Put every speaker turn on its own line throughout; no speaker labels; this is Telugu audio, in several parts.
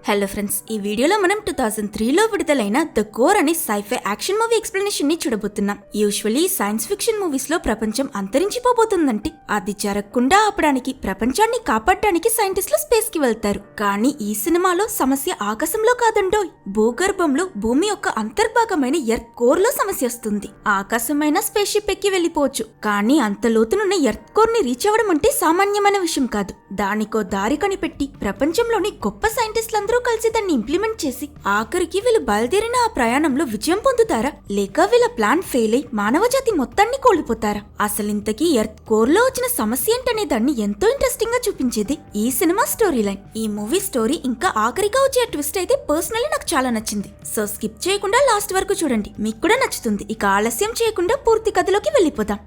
హలో ఫ్రెండ్స్, ఈ వీడియోలో మనం 2003లో విడుదలైన ద కోర్ అనే సైఫై యాక్షన్ మూవీ ఎక్స్ప్లెనేషన్ ని చూడబోతున్నాం. యూజువల్లీ సైన్స్ ఫిక్షన్ మూవీస్ లో ప్రపంచం అంతరించిపోబోతుందంటే అది జరగకుండా ఆపడానికి, ప్రపంచాన్ని కాపాడడానికి సైంటిస్టులు స్పేస్ కి వెళ్తారు. కానీ ఈ సినిమాలో సమస్య ఆకాశంలో కాదండోయ్, భూగర్భంలో భూమి యొక్క అంతర్భాగమైన ఎర్త్ కోర్ లో సమస్య వస్తుంది. ఆకాశమైన స్పేస్ షిప్ ఎక్కి వెళ్లిపోవచ్చు, కానీ అంత లోతునున్న ఎర్త్ కోర్ ని రీచ్ అవ్వడం అంటే సామాన్యమైన విషయం కాదు. దానికో దారి కనిపెట్టి ప్రపంచంలోని గొప్ప సైంటిస్టులందరూ కలిసి దాన్ని ఇంప్లిమెంట్ చేసి ఆఖరికి వీళ్ళు బయలుదేరిన ఆ ప్రయాణంలో విజయం పొందుతారా, లేక వీళ్ళ ప్లాన్ ఫెయిల్ అయి మానవజాతి మొత్తాన్ని కోల్పోతారా? అసలింతకీ ఎర్త్ కోర్ లో వచ్చిన సమస్య ఏంటనే దాన్ని ఎంతో ఇంట్రెస్టింగ్ గా చూపించేది ఈ సినిమా స్టోరీ లైన్. ఈ మూవీ స్టోరీ ఇంకా ఆఖరిగా వచ్చే ట్విస్ట్ అయితే పర్సనల్లీ నాకు చాలా నచ్చింది. సో స్కిప్ చేయకుండా లాస్ట్ వరకు చూడండి, మీకు కూడా నచ్చుతుంది. ఇక ఆలస్యం చేయకుండా పూర్తి కథలోకి వెళ్ళిపోదాం.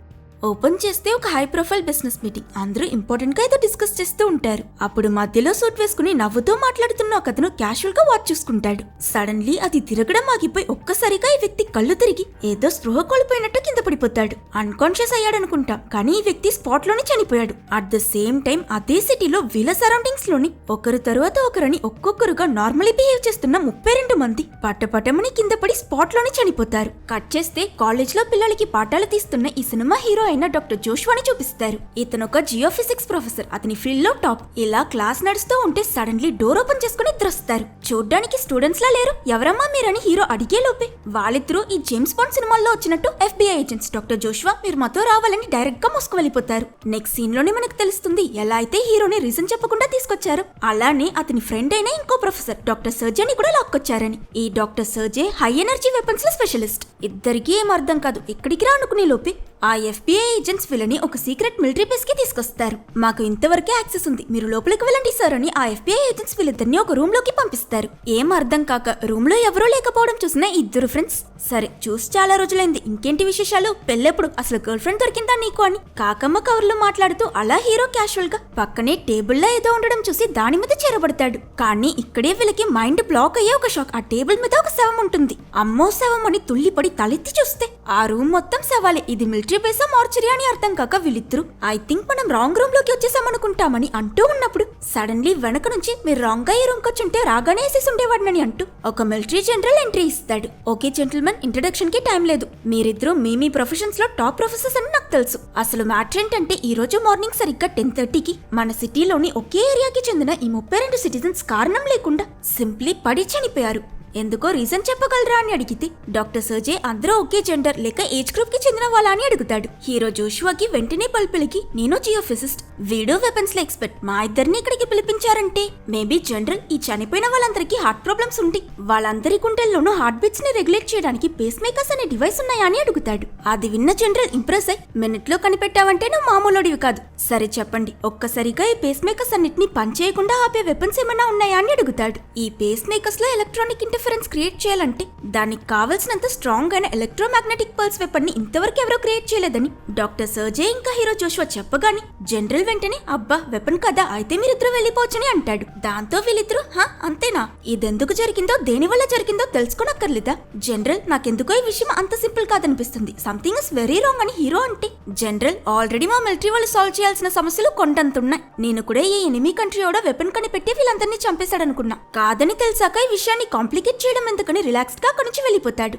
ఓపెన్ చేస్తే ఒక హై ప్రొఫైల్ బిజినెస్ మీటింగ్. అందరూ ఇంపార్టెంట్ గా ఏదో డిస్కస్ చేస్తూ ఉంటారు. అప్పుడు మధ్యలో సూట్ వేసుకుని నవ్వుతూ మాట్లాడుతున్న ఒక అతను క్యాషువల్ గా వాచ్ చూసుకుంటాడు. సడన్లీ అది తిరగడం ఆగిపోయి ఒక్కసారిగా ఈ వ్యక్తి కళ్ళు తిరిగి ఏదో స్పృహ కోల్పోయినట్టు కింద పడిపోతాడు. అన్కాన్షియస్ అయ్యాడనుకుంటాం, కానీ ఈ వ్యక్తి స్పాట్ లోనే చనిపోయాడు. అట్ ద సేమ్ టైం అదే సిటీలో వీళ్ళ సరౌండింగ్స్ లోని ఒకరు తరువాత ఒకరని ఒక్కొక్కరుగా నార్మలీ బిహేవ్ చేస్తున్న 32 మంది పట్టపటమని కింద పడి స్పాట్ లోనే చనిపోతారు. కట్ చేస్తే కాలేజ్ లో పిల్లలకి పాఠాలు తీస్తున్న ఈ సినిమా హీరో అయిన డాక్టర్ జోష్వాని చూపిస్తారు. ఇతను ఒక జియోఫిజిక్స్ ప్రొఫెసర్, అతని ఫీల్డ్ లో టాప్. ఇలా క్లాస్ నడుస్తూ ఉంటే సడన్లీ డోర్ ఓపెన్ చేసుకుని ఇద్దరొస్తారు. చూడ్డానికి స్టూడెంట్స్ లా లేరు. ఎవరమ్మా మీరని హీరో అడిగే లోపే వాళ్ళిద్దరూ ఈ జేమ్స్ బాండ్ సినిమాల్లో వచ్చినట్టు FBI ఏజెంట్స్. డాక్టర్ జోష్వా మీరు మాతో రావాలని డైరెక్ట్ గా మోసుకు వెళ్ళిపోతారు. నెక్స్ట్ సీన్ లోనే మనకు తెలుస్తుంది ఎలా అయితే హీరోని రీజన్ చెప్పకుండా తీసుకొచ్చారు. అలానే అతని ఫ్రెండ్ అయిన ఇంకో ప్రొఫెసర్ డాక్టర్ సర్జే ని కూడా లాక్కొచ్చారని. ఈ డాక్టర్ సర్జే హై ఎనర్జీ వెపన్స్ లో స్పెషలిస్ట్. ఇద్దరికీ ఏం అర్థం కాదు. ఎక్కడికి రా అనుకునే లోపే ఆ FBI ఏజెంట్స్ వీళ్ళని ఒక సీక్రెట్ మిలిటరీ బేస్ కి తీసుకొస్తారు. మాకు ఇంతవరకే యాక్సెస్ ఉంది, మీరు లోపలికి వెళ్ళండి సార్ అని ఆ FBI ఏజెంట్స్ వీళ్ళిద్దరిని ఒక రూమ్ లోకి పంపిస్తారు. ఏం అర్థం కాక రూమ్ లో ఎవరూ లేకపోవడం చూసిన ఇద్దరు ఫ్రెండ్స్, సరే చూసి చాలా రోజులైంది, ఇంకేంటి విశేషాలు, పెళ్ళెప్పుడు, అసలు గర్ల్ ఫ్రెండ్ దొరికిందా నీకు అని కాకమ్మ కవర్లో మాట్లాడుతూ అలా హీరో క్యాషువల్ గా పక్కనే టేబుల్లో ఏదో ఉండడం చూసి దాని మీద చేరబడతాడు. కానీ ఇక్కడే వీళ్ళకి మైండ్ బ్లాక్ అయ్యే ఒక షాక్. ఆ టేబుల్ మీద ఒక శవం ఉంటుంది. అమ్మో శవం అని తుల్లిపడి తలెత్తి చూస్తే ఆ రూమ్ మొత్తం శవాలే. ఇది మిలిటరీ బేసా మార్చరీ అని అర్థం కాక వీళ్ళిద్దరు ఐ థింక్ మనం రాంగ్ రూమ్ లోకి వచ్చేసామనుకుంటామని అంటూ ఉన్నప్పుడు సడన్లీ వెనక నుంచి మీరు రాంగ్ గా ఈ రూమ్ కొచ్చుంటే రాగానే వేసేసి ఉండేవాడినని అంటూ ఒక మిలిటరీ జనరల్ ఎంట్రీ ఇస్తాడు. ఓకే జెంటిల్మెన్, ఇంట్రడక్షన్ కి టైం లేదు. మీరిద్దరూ మీ ప్రొఫెషన్స్ లో టాప్ ప్రొఫెసర్స్ అని నాకు తెలుసు. అసలు మ్యాటర్ ఏంటంటే ఈ రోజు మార్నింగ్ సరిగ్గా 10:30కి మన సిటీలోని ఒకే ఏరియాకి చెందిన ఈ 32 సిటిజన్స్ కారణం లేకుండా సింప్లీ పడి చనిపోయారు. ఎందుకో రీజన్ చెప్పగలరా అని అడిగితే డాక్టర్ సర్జే అందరూ ఒకే జెండర్ లేక ఏజ్ గ్రూప్ కి చెందిన వాళ్ళ అని అడుగుతాడు. హీరో జోషువాకి వెంటనే పల్పిలికి నేను జియోఫిజిస్ట్, వీడు వెపన్స్ లో ఎక్స్పర్ట్, మా ఇద్దరిని ఇక్కడికి పిలిపించారంటే మేబీ జనరల్ ఈ చనిపోయిన వాళ్ళందరికీ హార్ట్ ప్రాబ్లమ్స్ ఉండి వాళ్ళందరి గుండెల్లోనూ హార్ట్ బీట్స్ ని రెగ్యులేట్ చేయడానికి పేస్ మేకర్స్ అనే డివైస్ ఉన్నాయా అని అడుగుతాడు. అది విన్న జనరల్ ఇంప్రెస్ అయి మినిట్ లో కనిపెట్టావంటే నువ్వు మామూలుడివి కాదు, సరే చెప్పండి ఒక్కసారిగా ఈ పేస్ మేకర్స్ అన్నిటిని పనిచేయకుండా ఆపే వెపన్స్ ఏమైనా ఉన్నాయా అని అడుగుతాడు. ఈ పేస్ మేకర్స్ లో ఎలక్ట్రానిక్ ఇంటర్ఫరెన్స్ క్రియేట్ చేయాలంటే దానికి కావాల్సినంత స్ట్రాంగ్ అయిన ఎలక్ట్రోమాగ్నెటిక్ పల్స్ వెపన్ ని ఇంతవరకు ఎవరో క్రియేట్ చేయలేదని డాక్టర్ సర్జే ఇంకా హీరో జోషువా చెప్పగానే జనరల్ వెంటనే అబ్బా వెపన్ కదా అయితే మీరిద్దరూ వెళ్ళిపోవచ్చని అంటాడు. దాంతో వీళ్ళిద్దరూ అంతేనా, ఇదెందుకు జరిగిందో దేనివల్ల జరిగిందో తెలుసుకోనక్కర్లేదా? జనరల్ నాకెందుకో ఈ విషయం అంత సింపుల్ కాదనిపిస్తుంది, సంథింగ్ ఇస్ వెరీ రాంగ్ అని హీరో అంటే జనరల్ ఆల్రెడీ మా మిలిటరీ వాళ్ళు సాల్వ్ చేయాల్సిన సమస్యలు కొండంతున్నాయి. నేను కూడా ఈ ఎనిమీ కంట్రీ కూడా వెపన్ కనిపెట్టి వీళ్ళందరినీ చంపేశాడనుకున్నా, కాదని తెలిసాక ఈ విషయాన్ని కాంప్లికేట్ చేయడం ఎందుకని రిలాక్స్డ్ గా అక్కడి నుంచి వెళ్ళిపోతాడు.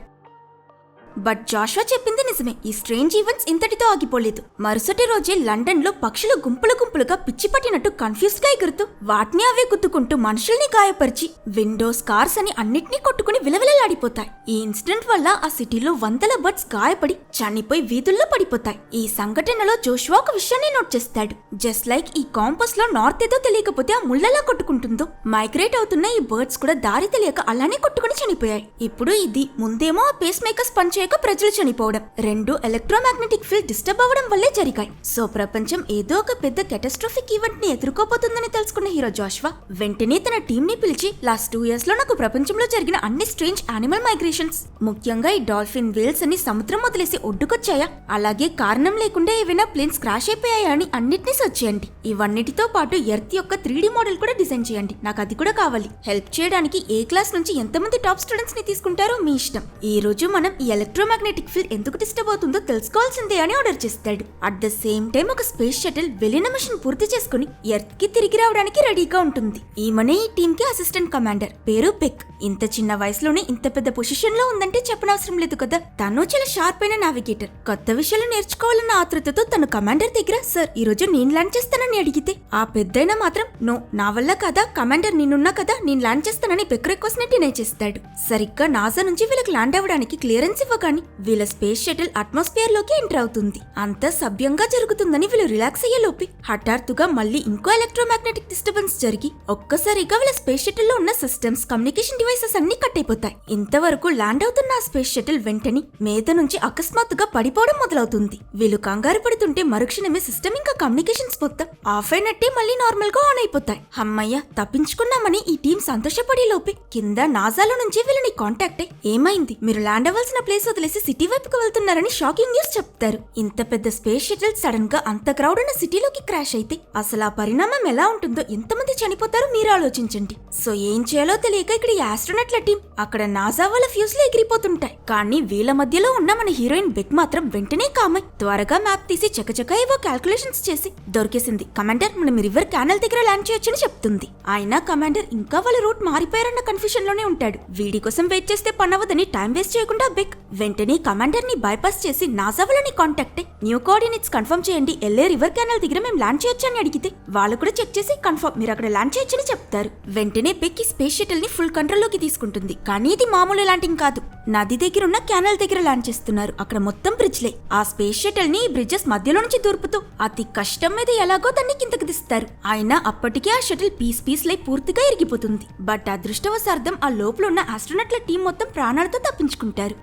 బట్ జాషువా చెప్పింది నిజమే, ఈ స్ట్రేంజ్ ఈవెంట్స్ ఇంతటితో ఆగిపోలేదు. మరుసటి రోజే లండన్ లో పక్షులు గుంపులుగా పిచ్చి పట్టినట్టు కన్ఫ్యూజ్ గా ఎగురుతూ వాటిని అవే గుద్దుకుంటూ మనుషుల్ని గాయపరిచి విండోస్, కార్స్ అని అన్నిటినీ కొట్టుకుని విలవిలలాడిపోతాయి. ఈ ఇన్సిడెంట్ వల్ల ఆ సిటీలో వందల బర్డ్స్ గాయపడి చనిపోయి వీధుల్లో పడిపోతాయి. ఈ సంఘటనలో జోషువా ఒక విషయాన్ని నోట్ చేస్తాడు. జస్ట్ లైక్ ఈ కాంపస్ లో నార్త్ ఏదో తెలియకపోతే ఆ ముళ్ళలా కొట్టుకుంటుందో మైగ్రేట్ అవుతున్న ఈ బర్డ్స్ కూడా దారి తెలియక అలానే కొట్టుకుని చనిపోయాయి. ఇప్పుడు ఇది ముందేమో ఆ పేస్ మేకర్స్ పనిచేయక ప్రజలు చనిపోవడం, రెండు ఎలక్ట్రోమాగ్నెటిక్ ఫీల్డ్ డిస్టర్బ్ అవ్వడం వల్లే జరిగాయి. సో ప్రపంచం ఏదో ఒక పెద్ద కెటాస్ట్రోఫిక్ ఈవెంట్ ని ఎదుర్కోబోతుందని తెలుసుకున్న హీరో జాషువా వెంటనే తన టీం ని పిలిచి లాస్ట్ 2 years లో నాకు ప్రపంచంలో జరిగిన అన్ని స్ట్రేంజ్ యానిమల్ మైగ్రేషన్స్, ముఖ్యంగా ఈ డాల్ఫిన్, వేల్స్ అని సముద్రం వదిలేసి ఒడ్డుకొచ్చాయా, అలాగే కారణం లేకుండా ఏవైనా ప్లేన్స్ క్రాష్ అయిపోయాయా అని అన్నిటినీ సర్చ్ చేయండి. ఇవన్నిటితో పాటు ఎర్త్ యొక్క 3D మోడల్ కూడా డిజైన్ చేయండి, నాకు అది కూడా కావాలి. హెల్ప్ చేయడానికి ఏ క్లాస్ నుంచి ఎంతమంది టాప్ స్టూడెంట్స్ ని తీసుకుంటారో మీ ఇష్టం. ఈ రోజు మనం ఈ ఎలక్ట్రోమాగ్నెటిక్ ఫీల్డ్ ఎందుకు డిస్టర్బ్ అవుతుందో తెలుసుకోవాల్సిందే అని ఆర్డర్ చేస్తాడు. అట్ ద సేమ్ టైం ఒక స్పేస్ షటిల్ వెళ్లిన మిషన్ పూర్తి చేసుకుని ఎర్త్ కి తిరిగి రావడానికి రెడీగా ఉంటుంది. ఈమెనే ఈ టీమ్ కి అసిస్టెంట్ కమాండర్, పేరు బెక్. ఇంత చిన్న వయసులోనే ఇంత పెద్ద పొజిషన్ లో ఉందంటే చెప్పనవసరం లేదు కదా. తను చాలా షార్ప్ అయిన నావిగేటర్. కొత్త విషయాలు నేర్చుకోవాలన్న ఆతృతతో తను కమాండర్ దగ్గర సార్ ఈ రోజు నేను ల్యాండ్ చేస్తానని అడిగితే ఆ పెద్దయినా మాత్రం నో నా వల్ల కదా కమాండర్ నేనున్నా కదా నేను ల్యాండ్ చేస్తానని బెక్ రిక్వెస్ట్ ని డినై చేస్తాడు. సరిగ్గా నాసా నుంచి వీళ్ళకి ల్యాండ్ అవ్వడానికి క్లియరెన్స్ ఇవ్వగాని వీళ్ళ స్పేస్ షటిల్ అట్మాస్ఫియర్ లోకి ఎంటర్ అవుతుంది. అంతా సభ్యంగా జరుగుతుందని వీళ్ళు రిలాక్స్ అయ్యే లోపే హఠాత్తుగా మళ్ళీ ఇంకో ఎలక్ట్రోమాగ్నెటిక్ డిస్టర్బెన్స్ జరిగి ఒక్కసారిగా వీళ్ళ స్పేస్ షటిల్ లో ఉన్న సిస్టమ్స్, కమ్యూనికేషన్ డివైసెస్ అన్ని కట్ అయిపోతాయి. ఇంతవరకు ల్యాండ్ అవుతున్న ఆ స్పేస్ షటిల్ వెంటనే మీద నుంచి అకస్మాత్తుగా పడిపోవడం మొదలవుతుంది. వీళ్ళు కంగారు పడుతుంటే మరుక్షణమే సిస్టమ్ ఇంకా కమ్యూనికేషన్స్ మొత్తం ఆఫ్ అయినట్టే మళ్ళీ నార్మల్ గా ఆన్ అయిపోతాయి. అమ్మయ్య తప్పించుకున్నామని ఈ టీం సంతోషపడే లోపే కింద నాసాలో నుంచి వీళ్ళని కాంటాక్ట్ అయ్యి ఏమైంది, మీరు ల్యాండ్ అవ్వాల్సిన ప్లేస్ వదిలేసి సిటీ వైపుకు వెళ్తున్నారని షాకింగ్ న్యూస్ చెప్తారు. ఇంత పెద్ద స్పేస్ షటిల్ సడన్ గా అంత క్రౌడ్ ఉన్న సిటీలోకి క్రాష్ అయితే అసలు ఆ పరిణామం ఎలా ఉంటుందో, ఎంతమంది చనిపోతారో మీరు ఆలోచించండి. సో ఏం చేయాలో తెలియక ఇక్కడ ఈ ఆస్ట్రోనట్ల టీం అక్కడ నాసా వాళ్ళ ఫ్యూజ్ లో ఎగిరిపోతుంటాయి. కానీ వీళ్ళ మధ్యలో ఉన్న మన హీరోయిన్ బెక్ మాత్రం వెంటనే కామై త్వరగా మ్యాప్ తీసి చకచక ఏవో క్యాల్కులేషన్స్ చేసి దొరికేసింది. కమాండర్ మనం రివర్ క్యానల్ దగ్గర ల్యాండ్ చేయొచ్చని చెప్తుంది. ఆయన కమాండర్ ఇంకా వాళ్ళ రూట్ మారిపోయారన్న కన్ఫ్యూజన్ లోనే ఉంటాడు. వీడి కోసం వెయిట్ చేస్తే పనవదని టైం వేస్ట్ చేయకుండా బెక్ వెంటనే కమాండర్ ని బైపాస్ చేసి నాసా వాళ్ళని కాంటాక్ట్ అయ్యి న్యూ కోఆర్డినేట్స్ కన్ఫర్మ్ చేయండి, ఎల్ఏ రివర్ క్యానల్ దగ్గర మేము ల్యాండ్ చేయొచ్చని అడిగితే వాళ్ళు కూడా చెక్ చేసి కన్ఫర్మ్ మీరు అక్కడ ల్యాండ్ చేయొచ్చని చెప్తారు. వెంటనే బెక్ ఈ స్పేస్ షటిల్ ని ఫుల్ కంట్రోల్ లోకి తీసుకుంటుంది. కానీ ఇది మామూలు ల్యాండింగ్ కాదు, నది దగ్గర ఉన్న క్యానల్ దగ్గర ల్యాండ్ చేస్తున్నారు. అక్కడ మొత్తం బ్రిడ్జ్లే. ఆ స్పేస్ షటిల్ ని ఈ బ్రిడ్జెస్ మధ్యలో నుంచి దూర్పుతూ అతి కష్టం మీద ఎలాగో దాన్ని కిందకి దిస్తారు. అయినా అప్పటికే ఆ షటిల్ పీస్ లై పూర్తిగా ఇరిగిపోతుంది. బట్ అదృష్టవశార్థం ఆ లోపల ఉన్న ఆస్ట్రోనట్ల టీం మొత్తం ప్రాణాలతో తప్పించుకుంటారు.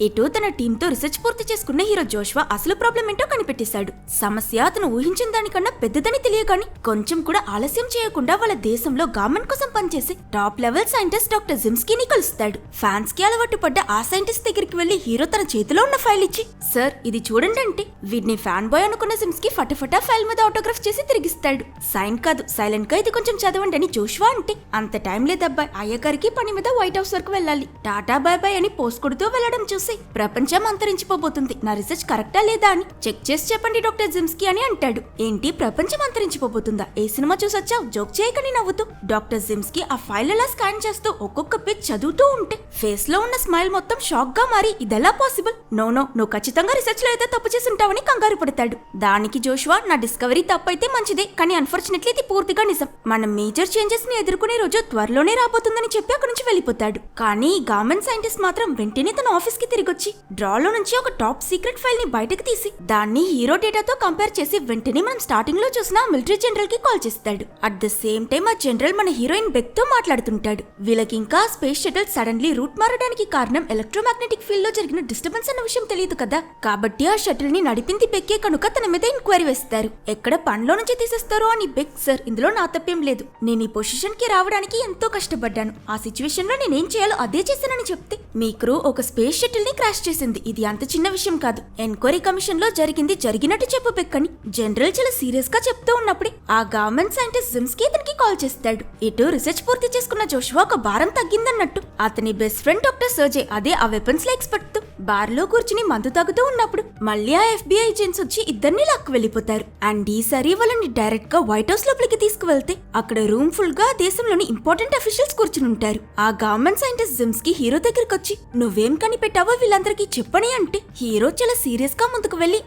ఎటో తన టీంతో రీసెర్చ్ పూర్తి చేసుకున్న హీరో జోష్వా అసలు ప్రాబ్లం ఏంటో కనిపెట్టేశాడు. సమస్య అతను ఊహించిన దానికన్నా పెద్దదని తెలియగాని కొంచెం కూడా ఆలస్యం చేయకుండా వాళ్ళ దేశంలో గవర్నమెంట్ కోసం పనిచేసే టాప్ లెవెల్ సైంటిస్ట్ డాక్టర్ జిమ్స్కీని కలుస్తాడు. ఫ్యాన్స్ కి అలవాటు పడ్డ ఆ సైంటిస్ట్ దగ్గరికి వెళ్లి హీరో తన చేతిలో ఉన్న ఫైల్ ఇచ్చి సార్ ఇది చూడండి అంటే వీడిని ఫ్యాన్ బాయ్ అనుకున్న జిమ్స్కీ ఫటాఫటా ఫైల్ మీద ఆటోగ్రాఫ్ చేసి తిరిగిస్తాడు. సైన్ కాదు సైలెంట్ గా ఇది కొంచెం చదవండి అని జోష్వా అంటే అంత టైం లేదబ్బాయి, అయ్యగారికి పని మీద వైట్ హౌస్ వరకు వెళ్ళాలి, టాటా బాయ్ బాయ్ అని పోస్ట్ కొడుతూ వెళ్లడం చూసి ప్రపంచం అంతరించిపోబోతుంది, నా రీసెర్చ్ కరెక్టా లేదా అని చెక్ చేసి చెప్పండి డాక్టర్ జిమ్స్కీ అని అంటాడు. ఏంటి ప్రపంచం అంతరించిపోబోతుందా, ఏ సినిమా చూసొచ్చావు, జోక్ చేయకని నవ్వుతూ డాక్టర్ జిమ్స్కీ ఆ ఫైల్ అలా స్కాన్ చేస్తూ ఒక్కొక్క పేజ్ చదువుతూ ఉంటే ఫేస్ లో ఉన్న స్మైల్ మొత్తం షాక్ గా మారి ఇదెలా పాసిబుల్, నో నువ్వు ఖచ్చితంగా రీసెర్చ్ లో ఏదో తప్పు చేసి ఉంటావని కంగారు పడతాడు. దానికి జోష్వా నా డిస్కవరీ తప్పైతే మంచిదే, కానీ అన్ఫార్చునేట్లీ ఇది పూర్తిగా నిజం, మనం మేజర్ చేంజెస్ ని ఎదుర్కొనే రోజు త్వరలోనే రాబోతుందని చెప్పి అక్కడి నుంచి వెళ్ళిపోతాడు. కానీ ఈ గవర్నమెంట్ సైంటిస్ట్ మాత్రం వెంటనే తన ఆఫీస్ కి తిరిగొచ్చి డ్రాలో నుంచి ఒక టాప్ సీక్రెట్ ఫైల్ ని బయటకు తీసి దాన్ని హీరో డేటాతో కంపేర్ చేసి వెంటనే మనం స్టార్టింగ్ లో చూసిన మిలిటరీ జనరల్ కి కాల్ చేస్తాడు. అట్ ద సేమ్ టైం ఆ జనరల్ మన హీరోయిన్ బెక్ తో మాట్లాడుతుంటాడు. వీళ్ళకి ఇంకా స్పేస్ షటిల్ సడన్లీ రూట్ మారడానికి కారణం ఎలక్ట్రోమాగ్నెటిక్ ఫీల్డ్ లో జరిగిన డిస్టర్బెన్స్ అన్న విషయం తెలియదు కదా, కాబట్టి ఆ షటిల్ ని నడిపింది బెక్కే కనుక తన మీద ఎంక్వైరీ వేస్తారు. ఎక్కడ పనిలో నుంచి తీసేస్తారో అని బెక్ సార్ ఇందులో నా తప్పేం లేదు, నేను ఈ పొజిషన్ కి రావడానికి ఎంతో కష్టపడ్డాను, ఆ సిచ్యువేషన్ లో నేనేం చేయాలో అదే చేశానని చెప్తే మీ క్రూ ఒక స్పేస్ షటిల్ ని క్రాష్ చేసింది, ఇది అంత చిన్న విషయం కాదు, ఎంక్వైరీ కమిషన్ లో జరిగింది జరిగినట్టు చెప్పు బెక్కని జనరల్ చాలా సీరియస్ గా చెప్తూ ఉన్నప్పుడే ఆ గవర్నమెంట్ సైంటిస్ట్ జిమ్స్కీ అతనికి కాల్ చేస్తాడు. ఇటు రీసెర్చ్ పూర్తి చేసుకున్న జోష్వా ఒక భారం తగ్గిందన్నట్టు అతని బెస్ట్ ఫ్రెండ్ డాక్టర్ సర్జే అదే ఆ వెపన్స్ లో ఎక్స్పర్ట్ తో బార్ లో కూర్చుని మందు తాగుతూ ఉన్నప్పుడు మళ్ళీ ఆ FBI ఏజెంట్స్ వచ్చి ఇద్దరిని లాక్కు వెళ్ళిపోతారు. అండ్ ఈసారి వాళ్ళని డైరెక్ట్ గా వైట్ హౌస్ లోపలికి తీసుకువెళ్తే అక్కడ రూమ్ ఫుల్ గా దేశంలోని ఇంపార్టెంట్ అఫీషియల్స్ కూర్చుని ఉంటారు. ఆ గవర్నమెంట్ సైంటిస్ట్ జిమ్స్కీ హీరో దగ్గరకు వచ్చి నువ్వేం కనిపెట్టావో వీళ్ళందరికీ చెప్పని అంటే హీరో చాలా సీరియస్ గా ముందుకు వెళ్లి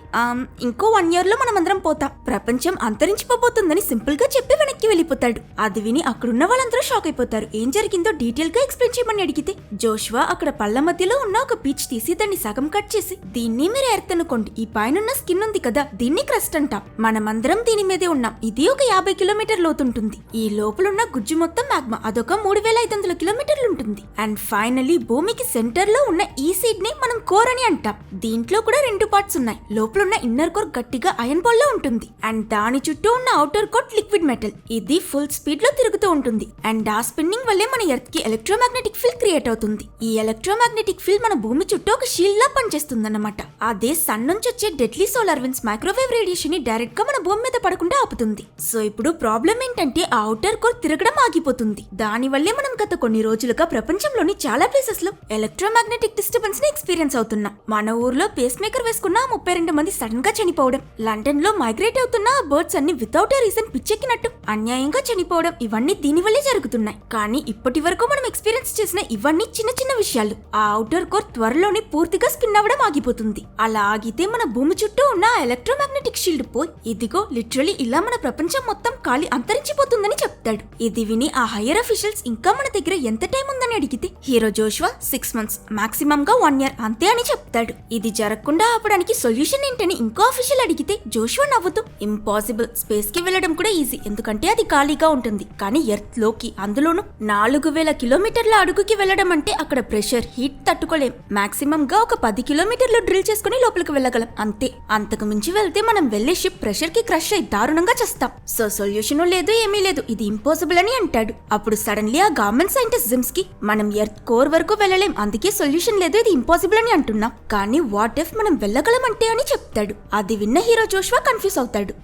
ఇంకో 1 year లో మనమందరం పోతాం, ప్రపంచం అంతరించిపోబోతుందని సింపుల్ గా చెప్పి వెనక్కి వెళ్ళిపోతాడు. అది విని అక్కడున్న వాళ్ళందరూ షాక్ అయిపోతారు. ఏం జరిగిందో డీటెయిల్ గా ఎక్స్ప్లెయిన్ చేయమని అడిగితే జోష్వా అక్కడ పళ్ళ మధ్యలో ఉన్న ఒక పీచ్ తీసి దాన్ని సగం కట్ చేసి దీన్ని మీరు ఎర్త్ అనుకోండి, ఈ పైన స్కిన్ ఉంది కదా దీన్ని క్రస్ట్ అంటాం, మనమందరం దీని మీదే ఉన్నాం, ఇది ఒక 50 కిలోమీటర్ లోతుంటుంది, ఈ లోపలున్న గుజ్జు మొత్తం మ్యాగ్మా అదొక 3500 కిలోమీటర్లు ఉంటుంది. అండ్ ఫైనలీ భూమికి సెంటర్ లో ఉన్న ఈ సీడ్ ని మనం కోర్ అని అంటాం, దీంట్లో కూడా 2 పార్ట్స్ ఉన్నాయి, లోపలున్న ఇన్నర్ కోర్ గట్టిగా అయన్ బాల్ లో ఉంటుంది అండ్ దాని చుట్టూ ఉన్న అవుటర్ కోర్ లిక్విడ్ మెటల్, ఇది ఫుల్ స్పీడ్ లో తిరుగుతూ ఉంటుంది. అండ్ ఆ స్పిన్నింగ్ వల్లే మన ఎర్త్ కి ఎలక్ట్రోమాగ్నెటిక్ ఫీల్డ్ క్రియేట్ అవుతుంది. ఈ ఎలక్ట్రోమాగ్నెటిక్ ఫీల్డ్ మన భూమి చుట్టూ ఒక షీల్డ్ లా పనిచేస్తుందన్నమాట. అదే సన్ నుంచి వచ్చే deadly solar winds microwave radiation ని డైరెక్ట్ గా మన భూమి మీద పడకుండా ఆపుతుంది. సో ఇప్పుడు ప్రాబ్లం ఏంటంటే ఆ ఔటర్ కోర్ తిరగడం ఆగిపోతుంది. దాని వల్లే మనం గత కొన్ని రోజులుగా ప్రపంచంలోని చాలా ప్లేసెస్ లో ఎలక్ట్రోమాగ్నెటిక్ డిస్టర్బెన్స్ ని ఎక్స్పీరియన్స్ అవుతున్నాం. మన ఊర్లో పేస్ మేకర్ వేసుకున్న 32 మంది సడన్ గా చనిపోవడం, లండన్ లో మైగ్రేట్ అవుతున్న బర్డ్స్ అన్ని వితౌట్ ఏ రీజన్ పిచ్చెక్కినట్టు అన్యాయంగా చనిపోవడం, ఇవన్నీ దీని వల్లే జరుగుతున్నాయి. కానీ ఇప్పటి వరకు మనం ఎక్స్పీరియన్స్ చేసిన ఇవన్నీ చిన్న చిన్న విషయాలు. ఆ ఔటర్ కోర్ త్వరలోనే పూర్తిగా స్పిన్ అవ్వడం ఆగిపోతుంది. అలా ఆగితే మన భూమి చుట్టూ ఉన్న ఎలక్ట్రోమాగ్నెటిక్ షీల్డ్ పోయి ఇదిగో లిటరలీ ఇలా మన ప్రపంచం మొత్తం కాలి అంతరించిపోతుందని చెప్తాడు. ఇది విని ఆ హైయర్ అఫీషియల్స్ ఇంకా మన దగ్గర ఎంత టైం ఉందని అడిగితే హీరో జోషువా 6 months, మాక్సిమం గా 1 year అంతే అని చెప్తాడు. ఇది జరగకుండా ఆపడానికి సొల్యూషన్ ఏంటని ఇంకో అఫీషియల్ అడిగితే జోషువా నవ్వుతూ ఇంపాసిబుల్, స్పేస్ కి వెళ్లడం కూడా ఈజీ ఎందుకంటే అది ఖాళీగా ఉంటుంది. కానీ ఎర్త్ లోకి, అందులోనూ 4000 కిలోమీటర్ల అడుగుకి వెళ్లడం అంటే అక్కడ ప్రెషర్, హీట్ తట్టుకోలేం. మాక్సిమం గా ఒక 10 కిలోమీటర్లు డ్రిల్ చేసుకుని లోపలికి వెళ్ళగలం అంతే. అంతకు మించి వెళ్తే మనం వెళ్లే షిప్ ప్రెషర్ కి క్రష్ అయి దారుణంగా చేస్తాం. సో సొల్యూషన్ లేదు, ఏమీ లేదు, ఇది ఇంపాసిబుల్ అని అంటాడు. అప్పుడు సడన్లీ ఆ గవర్నమెంట్ సైంటిస్ట్ జిమ్స్ కి మనం ఎర్త్ కోర్ వరకు వెళ్ళలేం, అందుకే సొల్యూషన్ లేదు, ఇది ఇంపాసిబుల్ అని అంటున్నాం. కానీ వాట్ ఇఫ్ మనం వెళ్ళగలం అంటే అని చెప్తాడు. అది విన్న హీరో జోషువా కన్ఫ్యూజ్ అవుతాడు.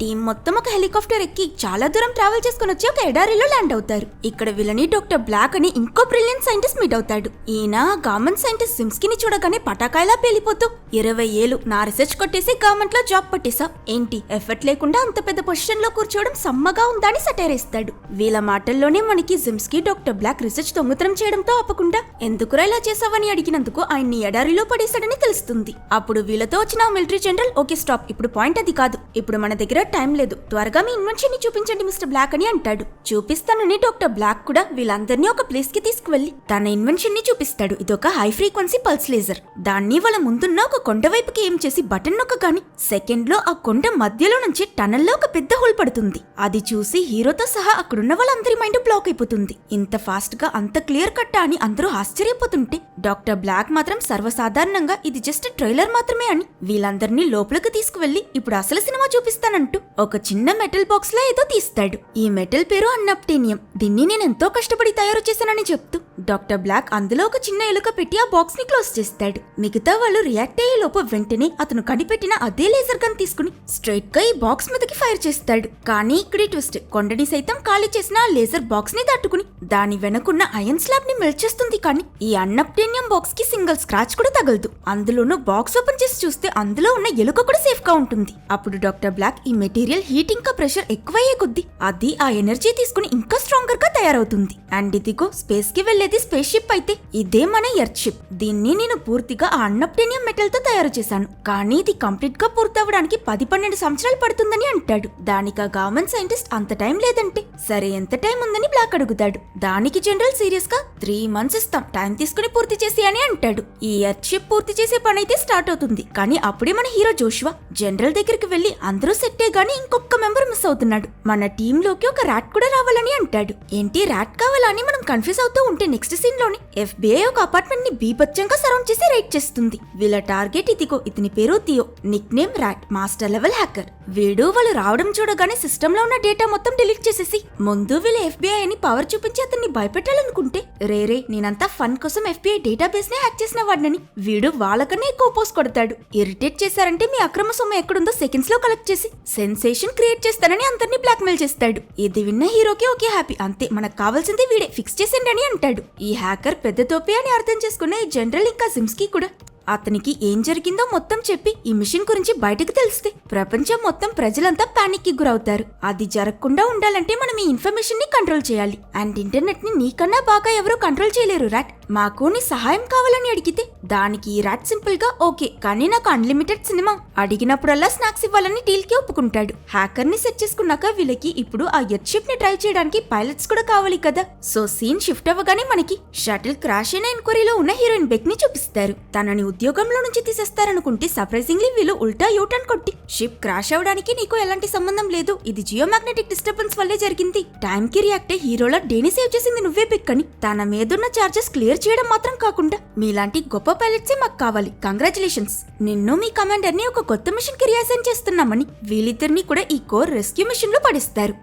టీం మొత్తం ఒక హెలికాప్టర్ ఎక్కి చాలా దూరం ట్రావెల్ చేసుకుని వచ్చి ఒక ఎడారిలో ల్యాండ్ అవుతారు. ఇక్కడ విలని డాక్టర్ బ్లాక్ అని ఇంకో బ్రిలియంట్ సైంటిస్ట్ మీట్ అవుతాడు. ఈయన గవర్నమెంట్ సైంటిస్ట్ జిమ్స్కిని చూడగానే పటాకాయలా పేలిపోతూ 20 ఏళ్ళు నా రీసెర్చ్ కొట్టేసి గవర్నమెంట్ లో జాబ్ పట్టేసా, ఏంటి ఎఫర్ట్ లేకుండా అంత పెద్ద పొజిషన్ లో కూర్చోవడం సమ్మగా ఉందా అని సటైరేస్తాడు. వీళ్ళ మాటల్లోనే మనకి జిమ్స్కి డాక్టర్ బ్లాక్ రీసెర్చ్ దొంగతనం చేయడంతో ఆపకుండా ఎందుకురా ఇలా చేసావని అడిగినందుకు ఆయన్ని ఎడారిలో పడేశాడని తెలుస్తుంది. అప్పుడు వీళ్ళతో వచ్చిన మిలిటరీ జనరల్ ఓకే స్టాప్, ఇప్పుడు పాయింట్ అది కాదు, ఇప్పుడు మన దగ్గర టైం లేదు, త్వరగా మీ ఇన్వెన్షన్ ని చూపించండి మిస్టర్ బ్లాక్ అని అంటాడు. చూపిస్తానని డాక్టర్ బ్లాక్ కూడా వీళ్ళందరినీ ఒక ప్లేస్ కి తీసుకువెళ్లి తన ఇన్వెన్షన్ ని చూపిస్తాడు. ఇదొక హై ఫ్రీక్వెన్సీ పల్స్ లేజర్. దాన్ని వాళ్ళ ముందున్న ఒక కొండ వైపుకి ఏం చేసి బటన్ నొక్కగాని సెకండ్ లో ఆ కొండ మధ్యలో నుంచి టనల్లో ఒక పెద్ద హోల్ పడుతుంది. అది చూసి హీరోతో సహా అక్కడున్న వాళ్ళందరి మైండ్ బ్లాక్ అయిపోతుంది. ఇంత ఫాస్ట్ గా అంత క్లియర్ కట్టా అని అందరూ ఆశ్చర్యపోతుంటే డాక్టర్ బ్లాక్ మాత్రం సర్వసాధారణంగా ఇది జస్ట్ ట్రైలర్ మాత్రమే అని వీళ్ళందరినీ లోపలికి తీసుకువెళ్లి ఇప్పుడు అసలు సినిమా చూపిస్తానంటూ ఒక చిన్న మెటల్ బాక్స్ లా ఏదో తీస్తాడు. ఈ మెటల్ పేరు అన్నప్టేనియం. దీన్ని నేను ఎంతో కష్టపడి తయారు చేశానని చెప్తూ డాక్టర్ బ్లాక్ అందులో ఒక చిన్న ఎలుక పెట్టి ఆ బాక్స్ ని క్లోజ్ చేస్తాడు. మిగతా వాళ్ళు రియాక్ట్ అయ్యే లోపు వెంటనే అతను కనిపెట్టిన అదే లేజర్ గన్ తీసుకుని స్ట్రైట్ గా ఈ బాక్స్ మీదకి ఫైర్ చేస్తాడు. కానీ ఇక్కడి ట్విస్ట్, కొండని సైతం ఖాళీ చేసిన ఆ లేజర్ బాక్స్ ని దాటుకుని దాని వెనకున్న ఐరన్ స్లాబ్ ని మెల్ట్ చేస్తుంది. కానీ ఈ అన్నప్టేనియం బాక్స్ కి సింగిల్ స్క్రాచ్ కూడా తగలదు. అందులోనూ బాక్స్ ఓపెన్ చేసి చూస్తే అందులో ఉన్న ఎలుక కూడా సేఫ్ గా ఉంటుంది. అప్పుడు డాక్టర్ బ్లాక్ ఈ మెటీరియల్ హీట్ ఇంకా ప్రెషర్ ఎక్కువయ్యే కొద్దీ అది ఆ ఎనర్జీ తీసుకుని ఇంకా స్ట్రాంగర్ గా తయారవుతుంది. అండ్ ఇదిగో స్పేస్ కి వెళ్లేది స్పేస్ షిప్ అయితే ఇదే మన ఎర్త్ షిప్. దీన్ని నేను పూర్తిగా ఆ అన్నప్టేనియం మెటల్ తో తయారు చేశాను. కానీ ఇది కంప్లీట్ గా పూర్తవడానికి 10-12 సంవత్సరాలు పడుతుందని అంటాడు. దానికి ఆ గవర్నమెంట్ సైంటిస్ట్ అంత టైం లేదంటే సరే ఎంత టైం ఉందని బ్లాక్ అడుగుతాడు. దానికి జనరల్ సీరియస్ గా 3 months ఇస్తాం, టైం తీసుకుని పూర్తి చేసి అని అంటాడు. ఈ ఎర్త్ షిప్ పూర్తి చేసే పని అయితే స్టార్ట్ అవుతుంది. కానీ అప్పుడే మన హీరో జోషువా జనరల్ దగ్గరికి వెళ్లి అందరూ సెట్టే గానీ ఇంకొక మెంబర్ మిస్ అవుతున్నాడు, మన టీమ్ లోకి ఒక ర్యాట్ కూడా రావాలని అంటాడు. ఏంటి ర్యాట్ కావాలా అని మనం కన్ఫ్యూజ్ అవుతూ ఉంటే నెక్స్ట్ సీన్ లోనే FBI ఒక అపార్ట్మెంట్ ని బీభత్సంగా సరౌండ్ చేసి రైడ్ చేస్తుంది. వీళ్ళ టార్గెట్ ఇదిగో, ఇతని పేరు Theo, Nick name rat, master level hacker. వీడు వాళ్ళు రావడం చూడగానే సిస్టమ్ లో ఉన్న డేటా మొత్తం డిలీట్ చేసేసి ముందు వీళ్ళ FBI అని పవర్ చూపించి అతన్ని భయపెట్టాలనుకుంటే రే నేనంతా ఫన్ కోసం FBI డేటాబేస్ నే హ్యాక్ చేసిన వాడినని వీడు వాళ్ళకన్నా ఎక్కువ పోస్ట్ కొడతాడు. ఇరిటేట్ చేశారంటే మీ అక్రమ సొమ్ము ఎక్కడుందో సెకండ్స్ లో కలెక్ట్ చేసి సెన్సేషన్ క్రియేట్ చేస్తానని అందరినీ బ్లాక్మెయిల్ చేస్తాడు. ఇది విన్న హీరోకి ఓకే హ్యాపీ, అంతే మనకు కావాల్సింది వీడే, ఫిక్స్ చేసేయండి అని అంటాడు. ఈ హ్యాకర్ పెద్ద తోపే అని అర్థం చేసుకున్న ఈ జనరల్ ఇంకా జిమ్స్కి కూడా అతనికి ఏం జరిగిందో మొత్తం చెప్పి ఈ మిషన్ గురించి బయటకు తెలిస్తే ప్రపంచం మొత్తం ప్రజలంతా పానిక్ కి గురవుతారు. అది జరగకుండా ఉండాలంటే మనం ఈ ఇన్ఫర్మేషన్ ని కంట్రోల్ చేయాలి. అండ్ ఇంటర్నెట్ ని నీకన్నా బాగా ఎవరూ కంట్రోల్ చేయలేరు ర్యాట్, మాకు నీ సహాయం కావాలని అడిగితే దానికి ఈ ర్యాట్ సింపుల్ గా ఓకే కానీ నాకు అన్లిమిటెడ్ సినిమా అడిగినప్పుడల్లా స్నాక్స్ ఇవ్వాలని డీల్ కి ఒప్పుకుంటాడు. హ్యాకర్ ని సెట్ చేసుకున్నాక వీళ్ళకి ఇప్పుడు ఆ ఎర్త్ షిప్ ని డ్రైవ్ చేయడానికి పైలట్స్ కూడా కావాలి కదా. సో సీన్ షిఫ్ట్ అవ్వగానే మనకి షటిల్ క్రాష్ అయిన ఎంక్వైరీలో ఉన్న హీరోయిన్ బెక్ ని చూపిస్తారు. తనని ఉద్యోగంలో నుంచి తీసేస్తారనుకుంటే సర్ప్రైజింగ్లీ వీళ్ళు ఉల్టా యూటర్న్ కొట్టి షిప్ క్రాష్ అవడానికి నీకు ఎలాంటి సంబంధం లేదు, ఇది జియోమాగ్నెటిక్ డిస్టర్బెన్స్ వల్లే జరిగింది, టైం కి రియాక్ట్ అయ్యి హీరోలా డేని సేవ్ చేసింది నువ్వే బెక్ అని తన మీదున్న చార్జెస్ క్లియర్ చేయడం మాత్రం కాకుండా మీలాంటి గొప్ప పైలట్సే మాకు కావాలి, కంగ్రాచులేషన్స్, నిన్ను మీ కమాండర్ ని ఒక కొత్త మిషన్ కి రియాసైన్ చేస్తున్నామని వీళ్ళిద్దరిని కూడా ఈ కోర్ రెస్క్యూ మిషన్ లో పడిస్తారు.